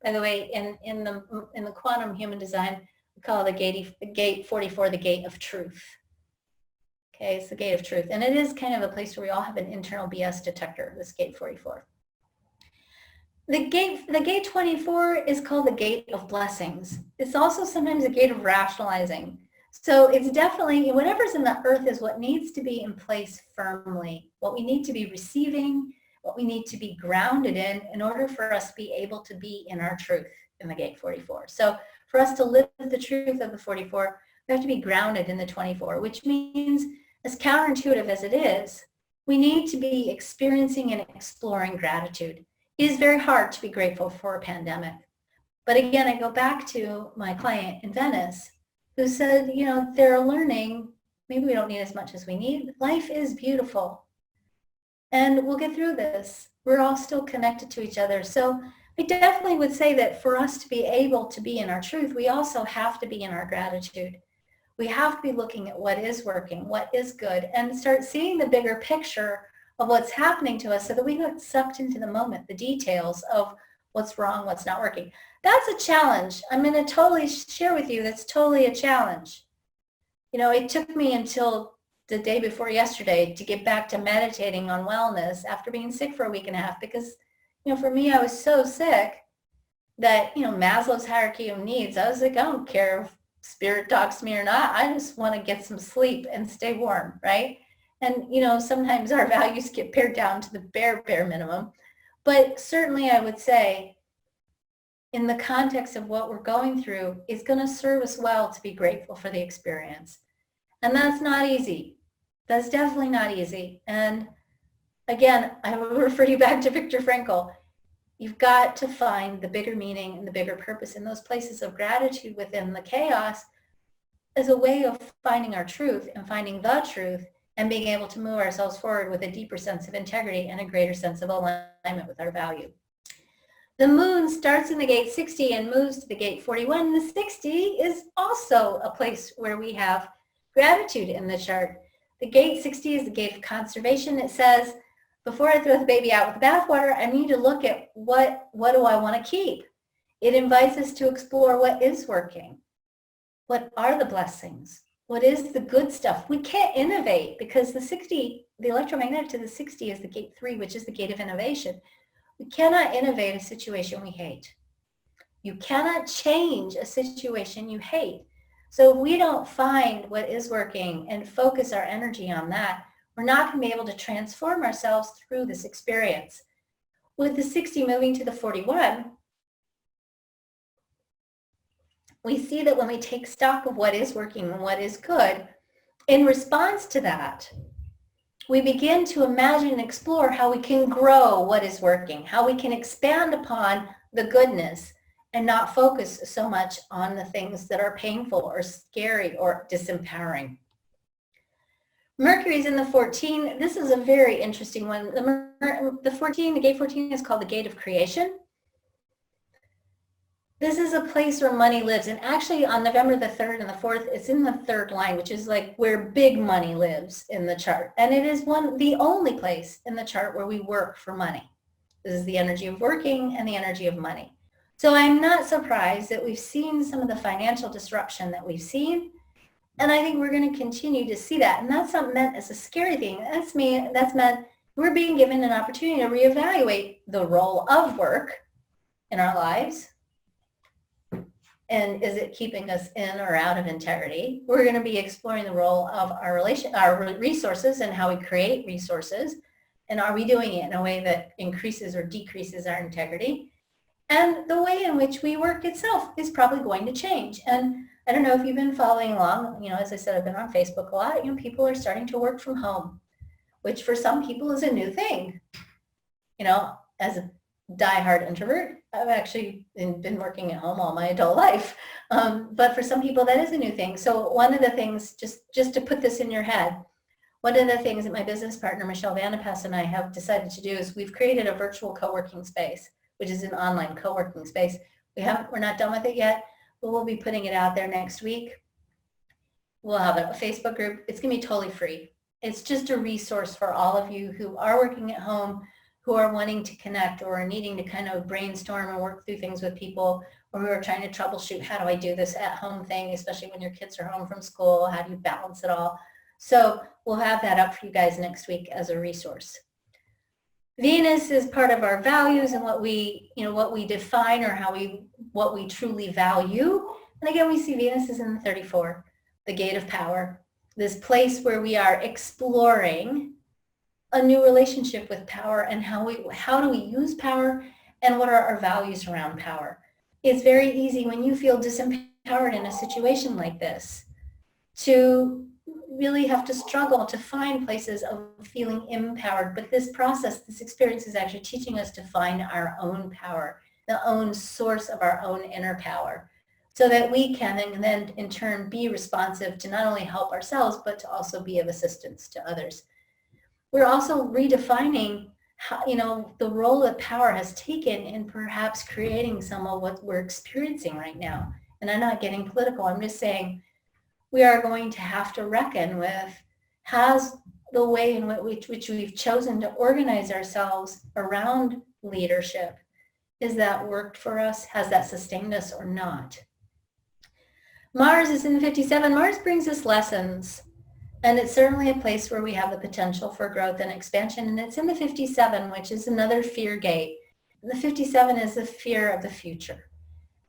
By the way, in the quantum human design, we call the gate 44 the gate of truth. Okay, it's the gate of truth. And it is kind of a place where we all have an internal BS detector, this gate 44. The gate 24 is called the gate of blessings. It's also sometimes a gate of rationalizing. So it's definitely, whatever's in the earth is what needs to be in place firmly, what we need to be receiving, what we need to be grounded in order for us to be able to be in our truth in the gate 44. So for us to live the truth of the 44, we have to be grounded in the 24, which means, as counterintuitive as it is, we need to be experiencing and exploring gratitude. It is very hard to be grateful for a pandemic. But again, I go back to my client in Venice who said, they're learning, maybe we don't need as much as we need. Life is beautiful. And we'll get through this. We're all still connected to each other. So I definitely would say that for us to be able to be in our truth, we also have to be in our gratitude. We have to be looking at what is working, what is good, and start seeing the bigger picture of what's happening to us so that we get sucked into the moment, the details of what's wrong, what's not working. That's a challenge. I'm going to totally share with you that's totally a challenge. It took me until the day before yesterday to get back to meditating on wellness after being sick for a week and a half because, for me, I was so sick that, Maslow's hierarchy of needs, I was like, I don't care if spirit talks to me or not. I just want to get some sleep and stay warm, right? And, sometimes our values get pared down to the bare minimum. But certainly I would say in the context of what we're going through, it's going to serve us well to be grateful for the experience. And that's not easy. That's definitely not easy. And again, I will refer you back to Viktor Frankl. You've got to find the bigger meaning and the bigger purpose in those places of gratitude within the chaos as a way of finding our truth and finding the truth and being able to move ourselves forward with a deeper sense of integrity and a greater sense of alignment with our value. The moon starts in the gate 60 and moves to the gate 41. The 60 is also a place where we have gratitude in the chart. The gate 60 is the gate of conservation. It says, before I throw the baby out with the bathwater, I need to look at what do I want to keep. It invites us to explore what is working. What are the blessings? What is the good stuff? We can't innovate because the electromagnetic to the 60 is the gate 3, which is the gate of innovation. We cannot innovate a situation we hate. You cannot change a situation you hate. So if we don't find what is working and focus our energy on that, we're not going to be able to transform ourselves through this experience. With the 60 moving to the 41, we see that when we take stock of what is working and what is good, in response to that, we begin to imagine and explore how we can grow what is working, how we can expand upon the goodness and not focus so much on the things that are painful or scary or disempowering. Mercury's in the 14. This is a very interesting one. The 14, the gate 14 is called the gate of creation. This is a place where money lives. And actually on November the 3rd and the 4th, it's in the third line, which is like where big money lives in the chart. And it is the only place in the chart where we work for money. This is the energy of working and the energy of money. So I'm not surprised that we've seen some of the financial disruption that we've seen. And I think we're going to continue to see that. And that's not meant as a scary thing. That's meant we're being given an opportunity to reevaluate the role of work in our lives. And is it keeping us in or out of integrity? We're going to be exploring the role of our resources and how we create resources. And are we doing it in a way that increases or decreases our integrity? And the way in which we work itself is probably going to change. And I don't know if you've been following along, as I said, I've been on Facebook a lot, people are starting to work from home, which for some people is a new thing. As a diehard introvert, I've actually been working at home all my adult life. But for some people, that is a new thing. So one of the things, just to put this in your head, one of the things that my business partner, Michelle Vandepass, and I have decided to do is we've created a virtual co-working space, which is an online co-working space. We're not done with it yet, but we'll be putting it out there next week. We'll have a Facebook group. It's going to be totally free. It's just a resource for all of you who are working at home, who are wanting to connect or are needing to kind of brainstorm and work through things with people, or who are trying to troubleshoot, how do I do this at home thing, especially when your kids are home from school, how do you balance it all? So we'll have that up for you guys next week as a resource. Venus is part of our values and what we define or what we truly value. And again, we see Venus is in the 34, the gate of power, this place where we are exploring a new relationship with power and how do we use power and what are our values around power. It's very easy when you feel disempowered in a situation like this to really have to struggle to find places of feeling empowered. But this process, this experience is actually teaching us to find our own power, the own source of our own inner power, so that we can and then in turn be responsive to not only help ourselves, but to also be of assistance to others. We're also redefining how, the role that power has taken in perhaps creating some of what we're experiencing right now. And I'm not getting political. I'm just saying we are going to have to reckon with, has the way in which we've chosen to organize ourselves around leadership, is that worked for us? Has that sustained us or not? Mars is in 57. Mars brings us lessons. And it's certainly a place where we have the potential for growth and expansion. And it's in the 57, which is another fear gate. And the 57 is the fear of the future.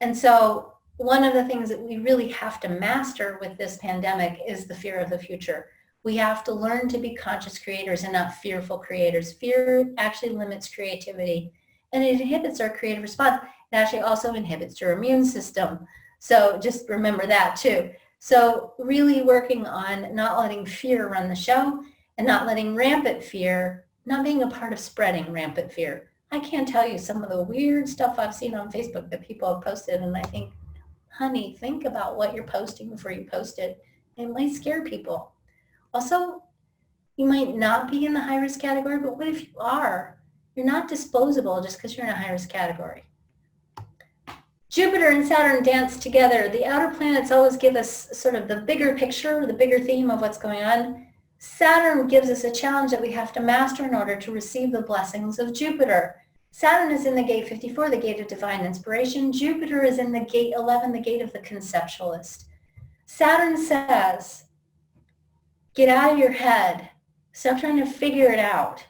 And so one of the things that we really have to master with this pandemic is the fear of the future. We have to learn to be conscious creators and not fearful creators. Fear actually limits creativity and it inhibits our creative response. It actually also inhibits your immune system. So just remember that too. So really working on not letting fear run the show and not letting rampant fear, not being a part of spreading rampant fear. I can't tell you some of the weird stuff I've seen on Facebook that people have posted, and I think, honey, think about what you're posting before you post it. It might scare people. Also, you might not be in the high risk category, but what if you are? You're not disposable just because you're in a high risk category. Jupiter and Saturn dance together. The outer planets always give us sort of the bigger picture, the bigger theme of what's going on. Saturn gives us a challenge that we have to master in order to receive the blessings of Jupiter. Saturn is in the gate 54, the gate of divine inspiration. Jupiter is in the gate 11, the gate of the conceptualist. Saturn says, get out of your head. Stop trying to figure it out.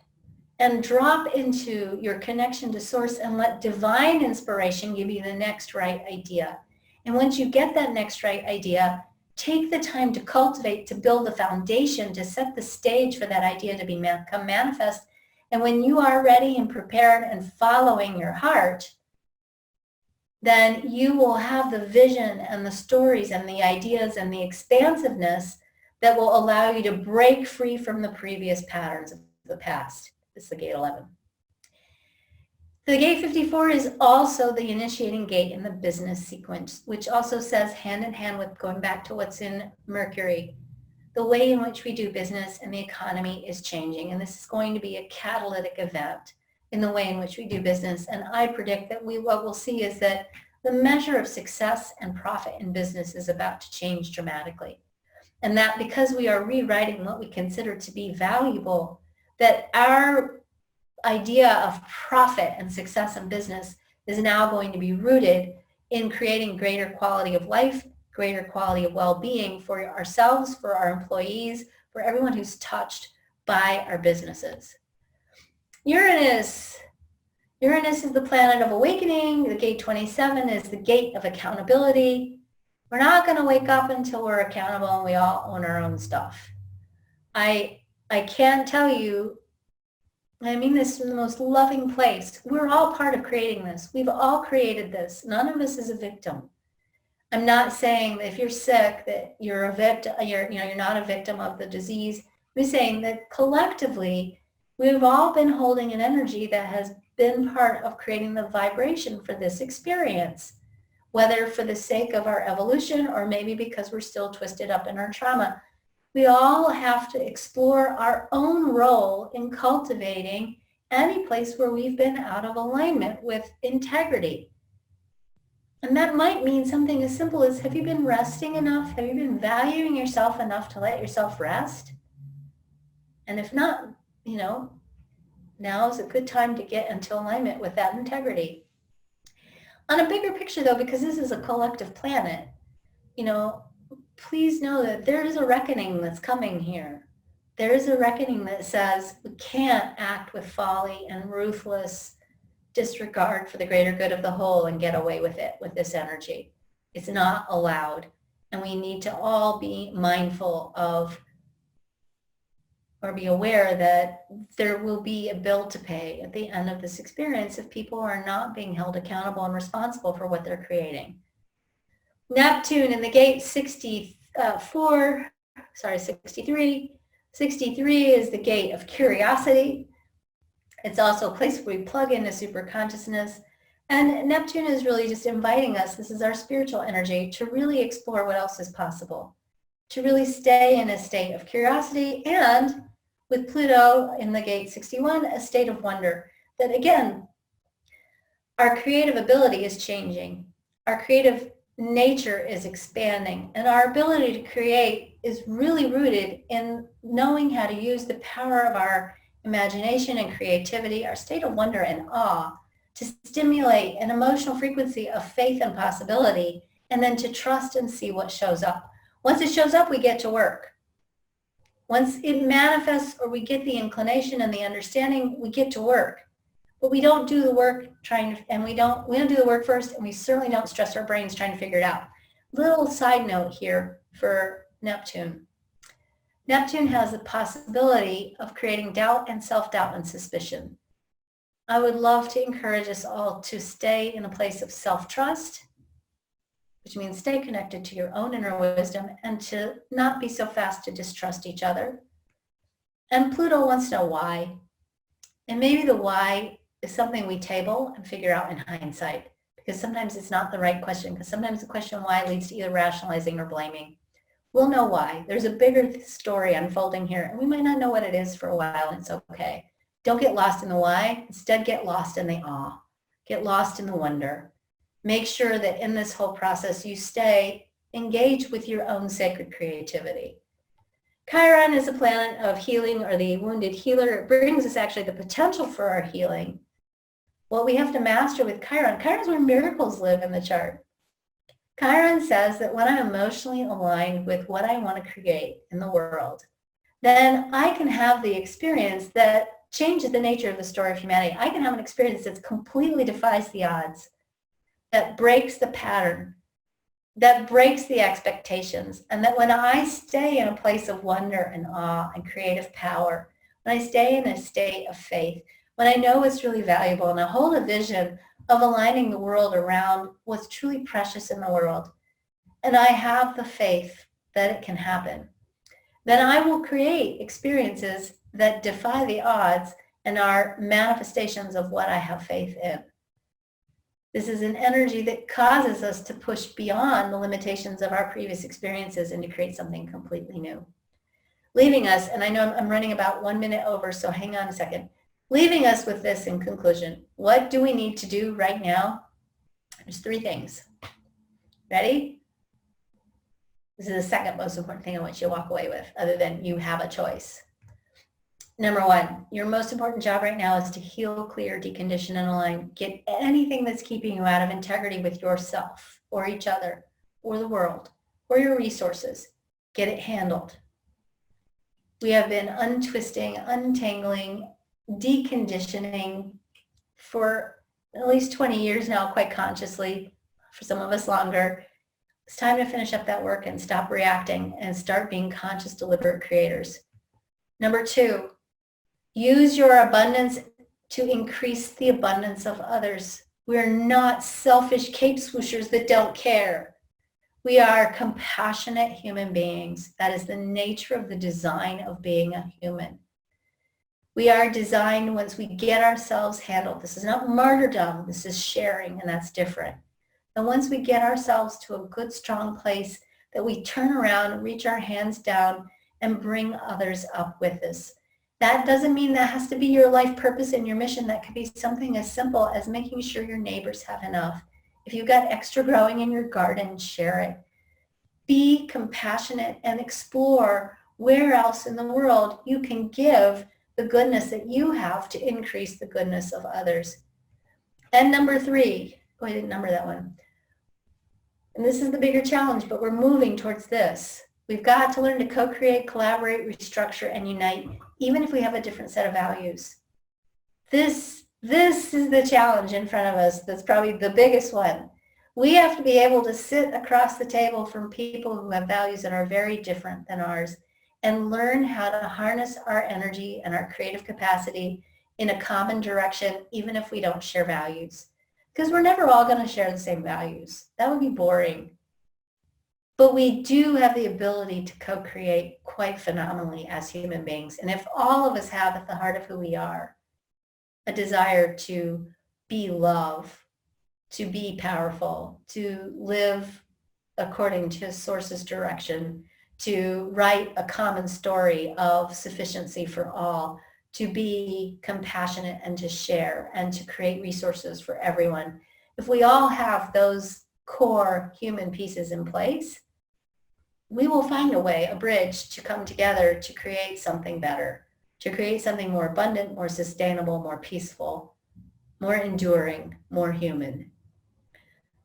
And drop into your connection to source and let divine inspiration give you the next right idea. And once you get that next right idea, take the time to cultivate, to build the foundation, to set the stage for that idea to become manifest. And when you are ready and prepared and following your heart, then you will have the vision and the stories and the ideas and the expansiveness that will allow you to break free from the previous patterns of the past. This is the gate 11. The gate 54 is also the initiating gate in the business sequence, which also says hand in hand with going back to what's in Mercury. The way in which we do business and the economy is changing, and this is going to be a catalytic event in the way in which we do business. And I predict that what we'll see is that the measure of success and profit in business is about to change dramatically. And that because we are rewriting what we consider to be valuable, that our idea of profit and success in business is now going to be rooted in creating greater quality of life, greater quality of well-being for ourselves, for our employees, for everyone who's touched by our businesses. Uranus is the planet of awakening. The gate 27 is the gate of accountability. We're not going to wake up until we're accountable and we all own our own stuff. I can't tell you, I mean this in the most loving place. We're all part of creating this. We've all created this. None of us is a victim. I'm not saying that if you're sick that you're a victim, you're not a victim of the disease. I'm saying that collectively we've all been holding an energy that has been part of creating the vibration for this experience, whether for the sake of our evolution or maybe because we're still twisted up in our trauma. We all have to explore our own role in cultivating any place where we've been out of alignment with integrity. And that might mean something as simple as, have you been resting enough? Have you been valuing yourself enough to let yourself rest? And if not, now is a good time to get into alignment with that integrity. On a bigger picture though, because this is a collective planet, please know that there is a reckoning that's coming here. There is a reckoning that says we can't act with folly and ruthless disregard for the greater good of the whole and get away with it with this energy. It's not allowed. And we need to all be mindful of or be aware that there will be a bill to pay at the end of this experience if people are not being held accountable and responsible for what they're creating. Neptune in the gate 63. 63 is the gate of curiosity. It's also a place where we plug into super consciousness. And Neptune is really just inviting us, this is our spiritual energy, to really explore what else is possible, to really stay in a state of curiosity, and with Pluto in the gate 61, a state of wonder. That again, our creative ability is changing. Our creative nature is expanding, and our ability to create is really rooted in knowing how to use the power of our imagination and creativity, our state of wonder and awe, to stimulate an emotional frequency of faith and possibility, and then to trust and see what shows up. Once it shows up, we get to work. Once it manifests or we get the inclination and the understanding, we get to work. But we don't do the work we don't do the work first, and we certainly don't stress our brains trying to figure it out. Little side note here for Neptune. Neptune has the possibility of creating doubt and self-doubt and suspicion. I would love to encourage us all to stay in a place of self-trust, which means stay connected to your own inner wisdom and to not be so fast to distrust each other. And Pluto wants to know why. And maybe the why is something we table and figure out in hindsight, because sometimes it's not the right question, because sometimes the question why leads to either rationalizing or blaming. We'll know why. There's a bigger story unfolding here, and we might not know what it is for a while, and it's okay. Don't get lost in the why. Instead, get lost in the awe. Get lost in the wonder. Make sure that in this whole process, you stay engaged with your own sacred creativity. Chiron is a planet of healing, or the wounded healer. It brings us actually the potential for our healing. What we have to master with Chiron is where miracles live in the chart. Chiron says that when I'm emotionally aligned with what I want to create in the world, then I can have the experience that changes the nature of the story of humanity. I can have an experience that completely defies the odds, that breaks the pattern, that breaks the expectations, and that when I stay in a place of wonder and awe and creative power, when I stay in a state of faith, when I know what's really valuable and I hold a vision of aligning the world around what's truly precious in the world, and I have the faith that it can happen, then I will create experiences that defy the odds and are manifestations of what I have faith in. This is an energy that causes us to push beyond the limitations of our previous experiences and to create something completely new. Leaving us, and I know I'm running about 1 minute over, so hang on a second. Leaving us with this in conclusion. What do we need to do right now? There's 3 things. Ready? This is the second most important thing I want you to walk away with, other than you have a choice. Number 1, your most important job right now is to heal, clear, decondition, and align. Get anything that's keeping you out of integrity with yourself or each other or the world or your resources. Get it handled. We have been untwisting, untangling, deconditioning for at least 20 years now, quite consciously, for some of us longer. It's time to finish up that work and stop reacting and start being conscious, deliberate creators. Number 2, use your abundance to increase the abundance of others. We're not selfish cape swooshers that don't care. We are compassionate human beings. That is the nature of the design of being a human. We are designed once we get ourselves handled. This is not martyrdom. This is sharing, and that's different. And once we get ourselves to a good, strong place, that we turn around, reach our hands down, and bring others up with us. That doesn't mean that has to be your life purpose and your mission. That could be something as simple as making sure your neighbors have enough. If you've got extra growing in your garden, share it. Be compassionate and explore where else in the world you can give the goodness that you have to increase the goodness of others. And number 3, I didn't number that one. And this is the bigger challenge, but we're moving towards this. We've got to learn to co-create, collaborate, restructure, and unite, even if we have a different set of values. This is the challenge in front of us. That's probably the biggest one. We have to be able to sit across the table from people who have values that are very different than ours and learn how to harness our energy and our creative capacity in a common direction, even if we don't share values. Because we're never all going to share the same values. That would be boring. But we do have the ability to co-create quite phenomenally as human beings. And if all of us have at the heart of who we are a desire to be love, to be powerful, to live according to Source's direction, to write a common story of sufficiency for all, to be compassionate and to share and to create resources for everyone. If we all have those core human pieces in place, we will find a way, a bridge to come together to create something better, to create something more abundant, more sustainable, more peaceful, more enduring, more human.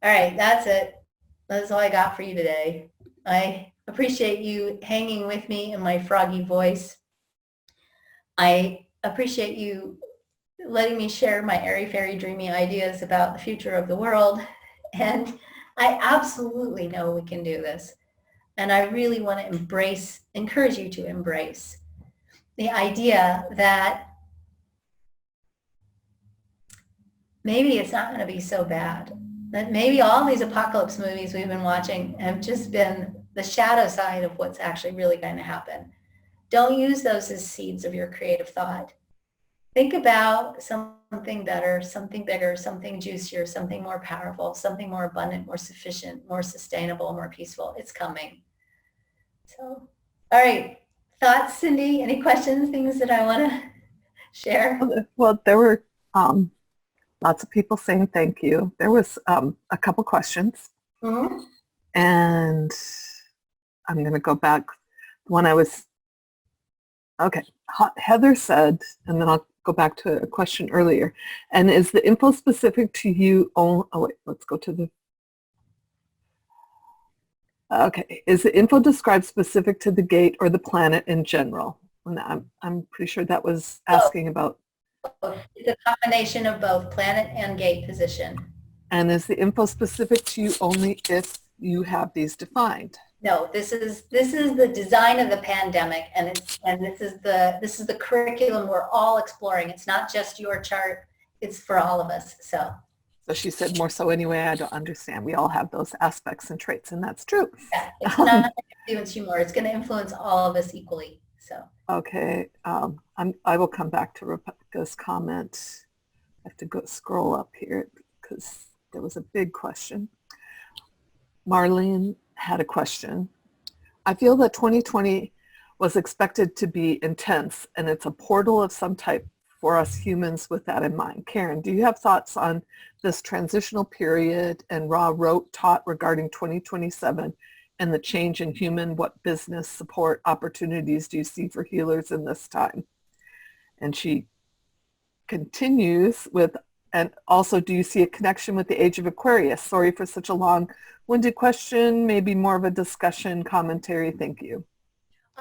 All right, that's it. That's all I got for you today. I appreciate you hanging with me in my froggy voice. I appreciate you letting me share my airy-fairy dreamy ideas about the future of the world. And I absolutely know we can do this. And I really want to encourage you to embrace the idea that maybe it's not going to be so bad. That maybe all these apocalypse movies we've been watching have just been the shadow side of what's actually really going to happen. Don't use those as seeds of your creative thought. Think about something better, something bigger, something juicier, something more powerful, something more abundant, more sufficient, more sustainable, more peaceful. It's coming. So, all right. Thoughts, Cindy? Any questions, things that I want to share? Well, there were lots of people saying thank you. There was a couple questions. Mm-hmm. And I'm going to go back when I was, okay, Heather said, and then I'll go back to a question earlier. And is the info specific to you? Oh wait, let's go to the, okay. Is the info described specific to the gate or the planet in general? And I'm pretty sure that was asking about. It's a combination of both planet and gate position. And is the info specific to you only if you have these defined? No, this is the design of the pandemic, and this is the curriculum we're all exploring. It's not just your chart; it's for all of us. So she said more so anyway. I don't understand. We all have those aspects and traits, and that's true. yeah, it's not going to influence you more. It's going to influence all of us equally. So okay, I will come back to Rebecca's comment. I have to go scroll up here because there was a big question. Marlene had a question. I feel that 2020 was expected to be intense, and it's a portal of some type for us humans with that in mind. Karen, do you have thoughts on this transitional period and Ra taught regarding 2027 and the change in human, what business support opportunities do you see for healers in this time? And she continues with, and also, do you see a connection with the age of Aquarius? Sorry for such a long-winded question, maybe more of a discussion commentary. Thank you.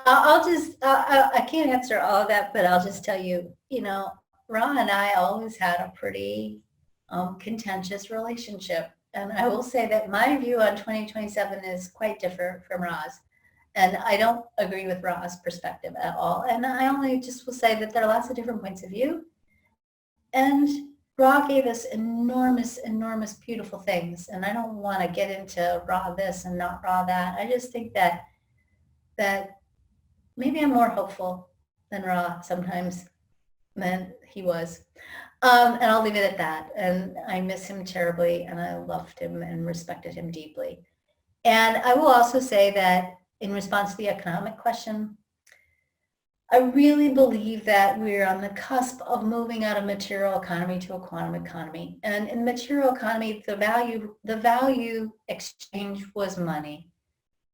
I'll just, I can't answer all of that, but I'll just tell you, Ron and I always had a pretty contentious relationship. And I will say that my view on 2027 is quite different from Ra's. And I don't agree with Ra's perspective at all. And I only just will say that there are lots of different points of view. And Ra gave us enormous, enormous, beautiful things. And I don't want to get into Ra this and not Ra that. I just think that maybe I'm more hopeful than Ra sometimes than he was. And I'll leave it at that. And I miss him terribly, and I loved him and respected him deeply. And I will also say that in response to the economic question, I really believe that we're on the cusp of moving out of material economy to a quantum economy. And in material economy, the value exchange was money.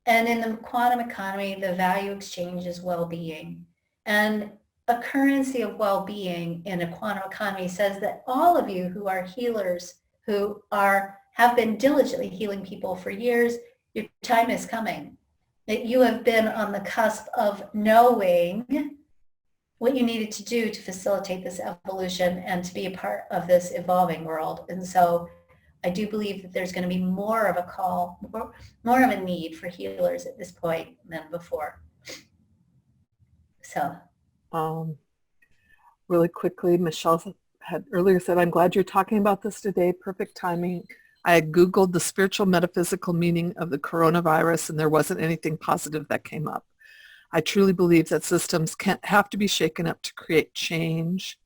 And in the quantum economy, the value exchange is well-being. And a currency of well-being in a quantum economy says that all of you who are healers, who have been diligently healing people for years, your time is coming. That you have been on the cusp of knowing what you needed to do to facilitate this evolution and to be a part of this evolving world. And so I do believe that there's going to be more of a call, more of a need for healers at this point than before. So. Really quickly, Michelle had earlier said, I'm glad you're talking about this today. Perfect timing. I had Googled the spiritual metaphysical meaning of the coronavirus, and there wasn't anything positive that came up. I truly believe that systems can't have to be shaken up to create change.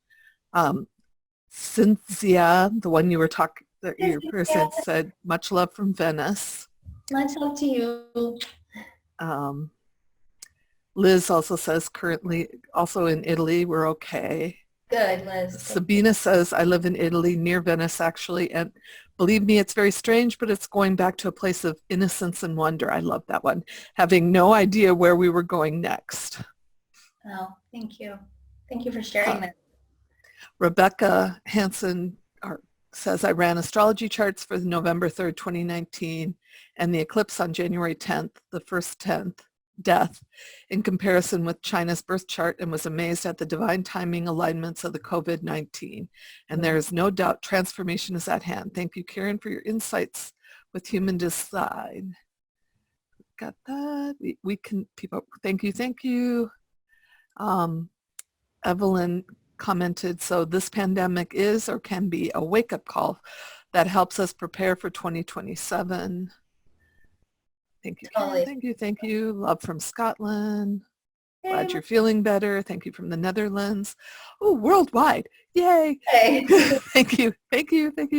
Cynthia, the one you were talking, your person said, much love from Venice. Much love to you. Liz also says currently also in Italy, we're okay. Good, Liz. Sabina says, I live in Italy, near Venice actually, and believe me, it's very strange, but it's going back to a place of innocence and wonder. I love that one. Having no idea where we were going next. Oh, thank you. Thank you for sharing that. Rebecca Hansen says, I ran astrology charts for November 3rd, 2019, and the eclipse on January 10th, the first 10th. Death in comparison with China's birth chart and was amazed at the divine timing alignments of the COVID-19. And there is no doubt transformation is at hand. Thank you, Karen, for your insights with Human Design. Got that. We can, people, thank you. Evelyn commented, so this pandemic is or can be a wake-up call that helps us prepare for 2027. Thank you. Totally. Thank you. Love from Scotland. Glad you're feeling better. Thank you from the Netherlands. Oh, worldwide. Yay. Hey. Thank you.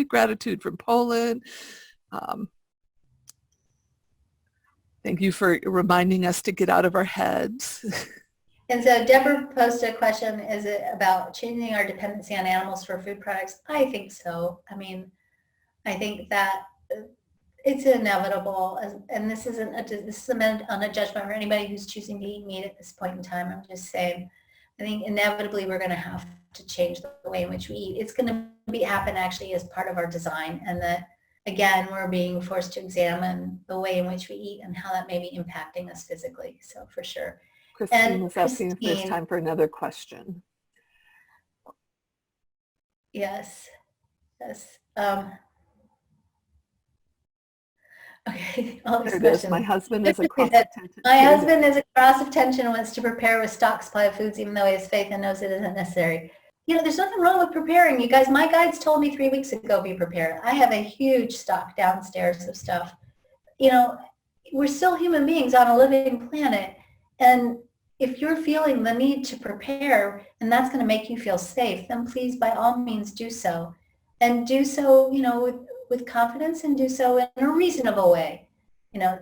Gratitude from Poland. Thank you for reminding us to get out of our heads. And so Deborah posted a question, is it about changing our dependency on animals for food products? I think so. I mean, I think that it's inevitable, and this isn't meant on a judgment for anybody who's choosing to eat meat at this point in time. I'm just saying, I think inevitably we're going to have to change the way in which we eat. It's going to happen actually as part of our design, and that again we're being forced to examine the way in which we eat and how that may be impacting us physically. So for sure. Christine was asking if there's time for another question. Yes. Okay, all these There it is. questions. My husband is a cross of tension. My husband is a cross of tension and wants to prepare with stock supply of foods, even though he has faith and knows it isn't necessary. You know, there's nothing wrong with preparing. You guys, my guides told me 3 weeks ago, be prepared. I have a huge stock downstairs of stuff. You know, we're still human beings on a living planet. And if you're feeling the need to prepare and that's going to make you feel safe, then please, by all means, do so. And do so, you know, with confidence, and do so in a reasonable way. You know,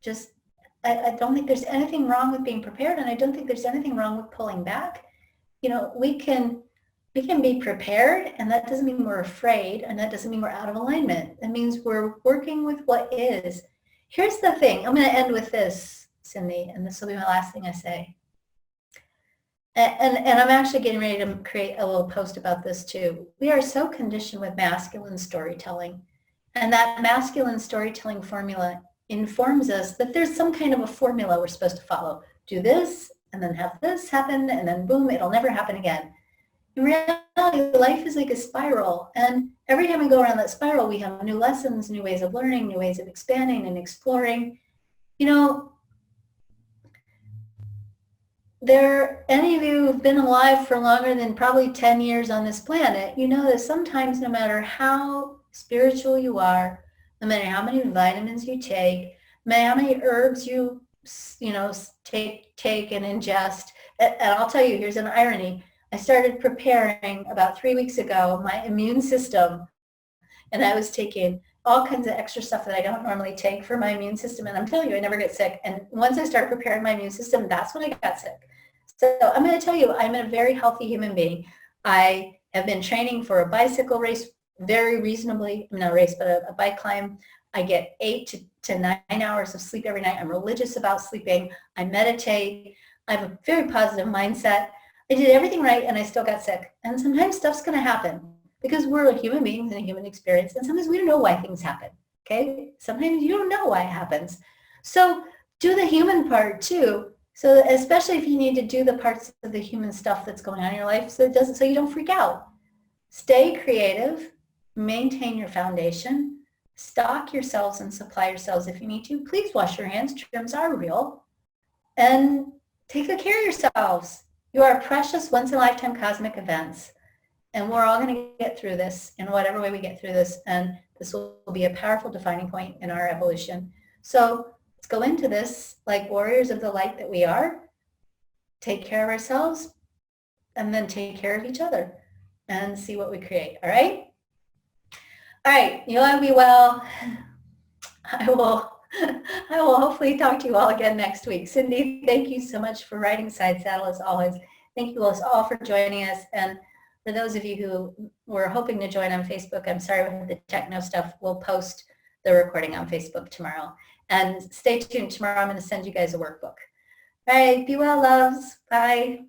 just, I don't think there's anything wrong with being prepared, and I don't think there's anything wrong with pulling back. You know, we can be prepared, and that doesn't mean we're afraid, and that doesn't mean we're out of alignment. It means we're working with what is. Here's the thing. I'm going to end with this, Cindy, and this will be my last thing I say. And I'm actually getting ready to create a little post about this too. We are so conditioned with masculine storytelling, and that masculine storytelling formula informs us that there's some kind of a formula we're supposed to follow. Do this, and then have this happen, and then boom, it'll never happen again. In reality, life is like a spiral, and every time we go around that spiral, we have new lessons, new ways of learning, new ways of expanding and exploring. You know, any of you who've been alive for longer than probably 10 years on this planet, you know that sometimes, no matter how spiritual you are, no matter how many vitamins you take, no matter how many herbs you know, take and ingest, and I'll tell you, here's an irony. I started preparing about 3 weeks ago my immune system, and I was taking all kinds of extra stuff that I don't normally take for my immune system, and I'm telling you, I never get sick. And once I started preparing my immune system, that's when I got sick. So I'm going to tell you, I'm a very healthy human being. I have been training for a bicycle race very reasonably, not a race, but a bike climb. I get 8 to 9 hours of sleep every night. I'm religious about sleeping. I meditate. I have a very positive mindset. I did everything right, and I still got sick. And sometimes stuff's going to happen because we're human beings in a human experience, and sometimes we don't know why things happen, okay? Sometimes you don't know why it happens. So do the human part too. So especially if you need to do the parts of the human stuff that's going on in your life, so you don't freak out. Stay creative, maintain your foundation, stock yourselves and supply yourselves if you need to. Please wash your hands, germs are real, and take good care of yourselves. You are precious once-in-a-lifetime cosmic events, and we're all going to get through this in whatever way we get through this, and this will be a powerful defining point in our evolution. So let's go into this like warriors of the light that we are, take care of ourselves, and then take care of each other and see what we create. All right? All right, you all be well. I will hopefully talk to you all again next week. Cindy, thank you so much for writing Side Saddle as always. Thank you all for joining us. And for those of you who were hoping to join on Facebook, I'm sorry with the techno stuff. We'll post the recording on Facebook tomorrow. And stay tuned. Tomorrow I'm going to send you guys a workbook. All right, be well, loves. Bye.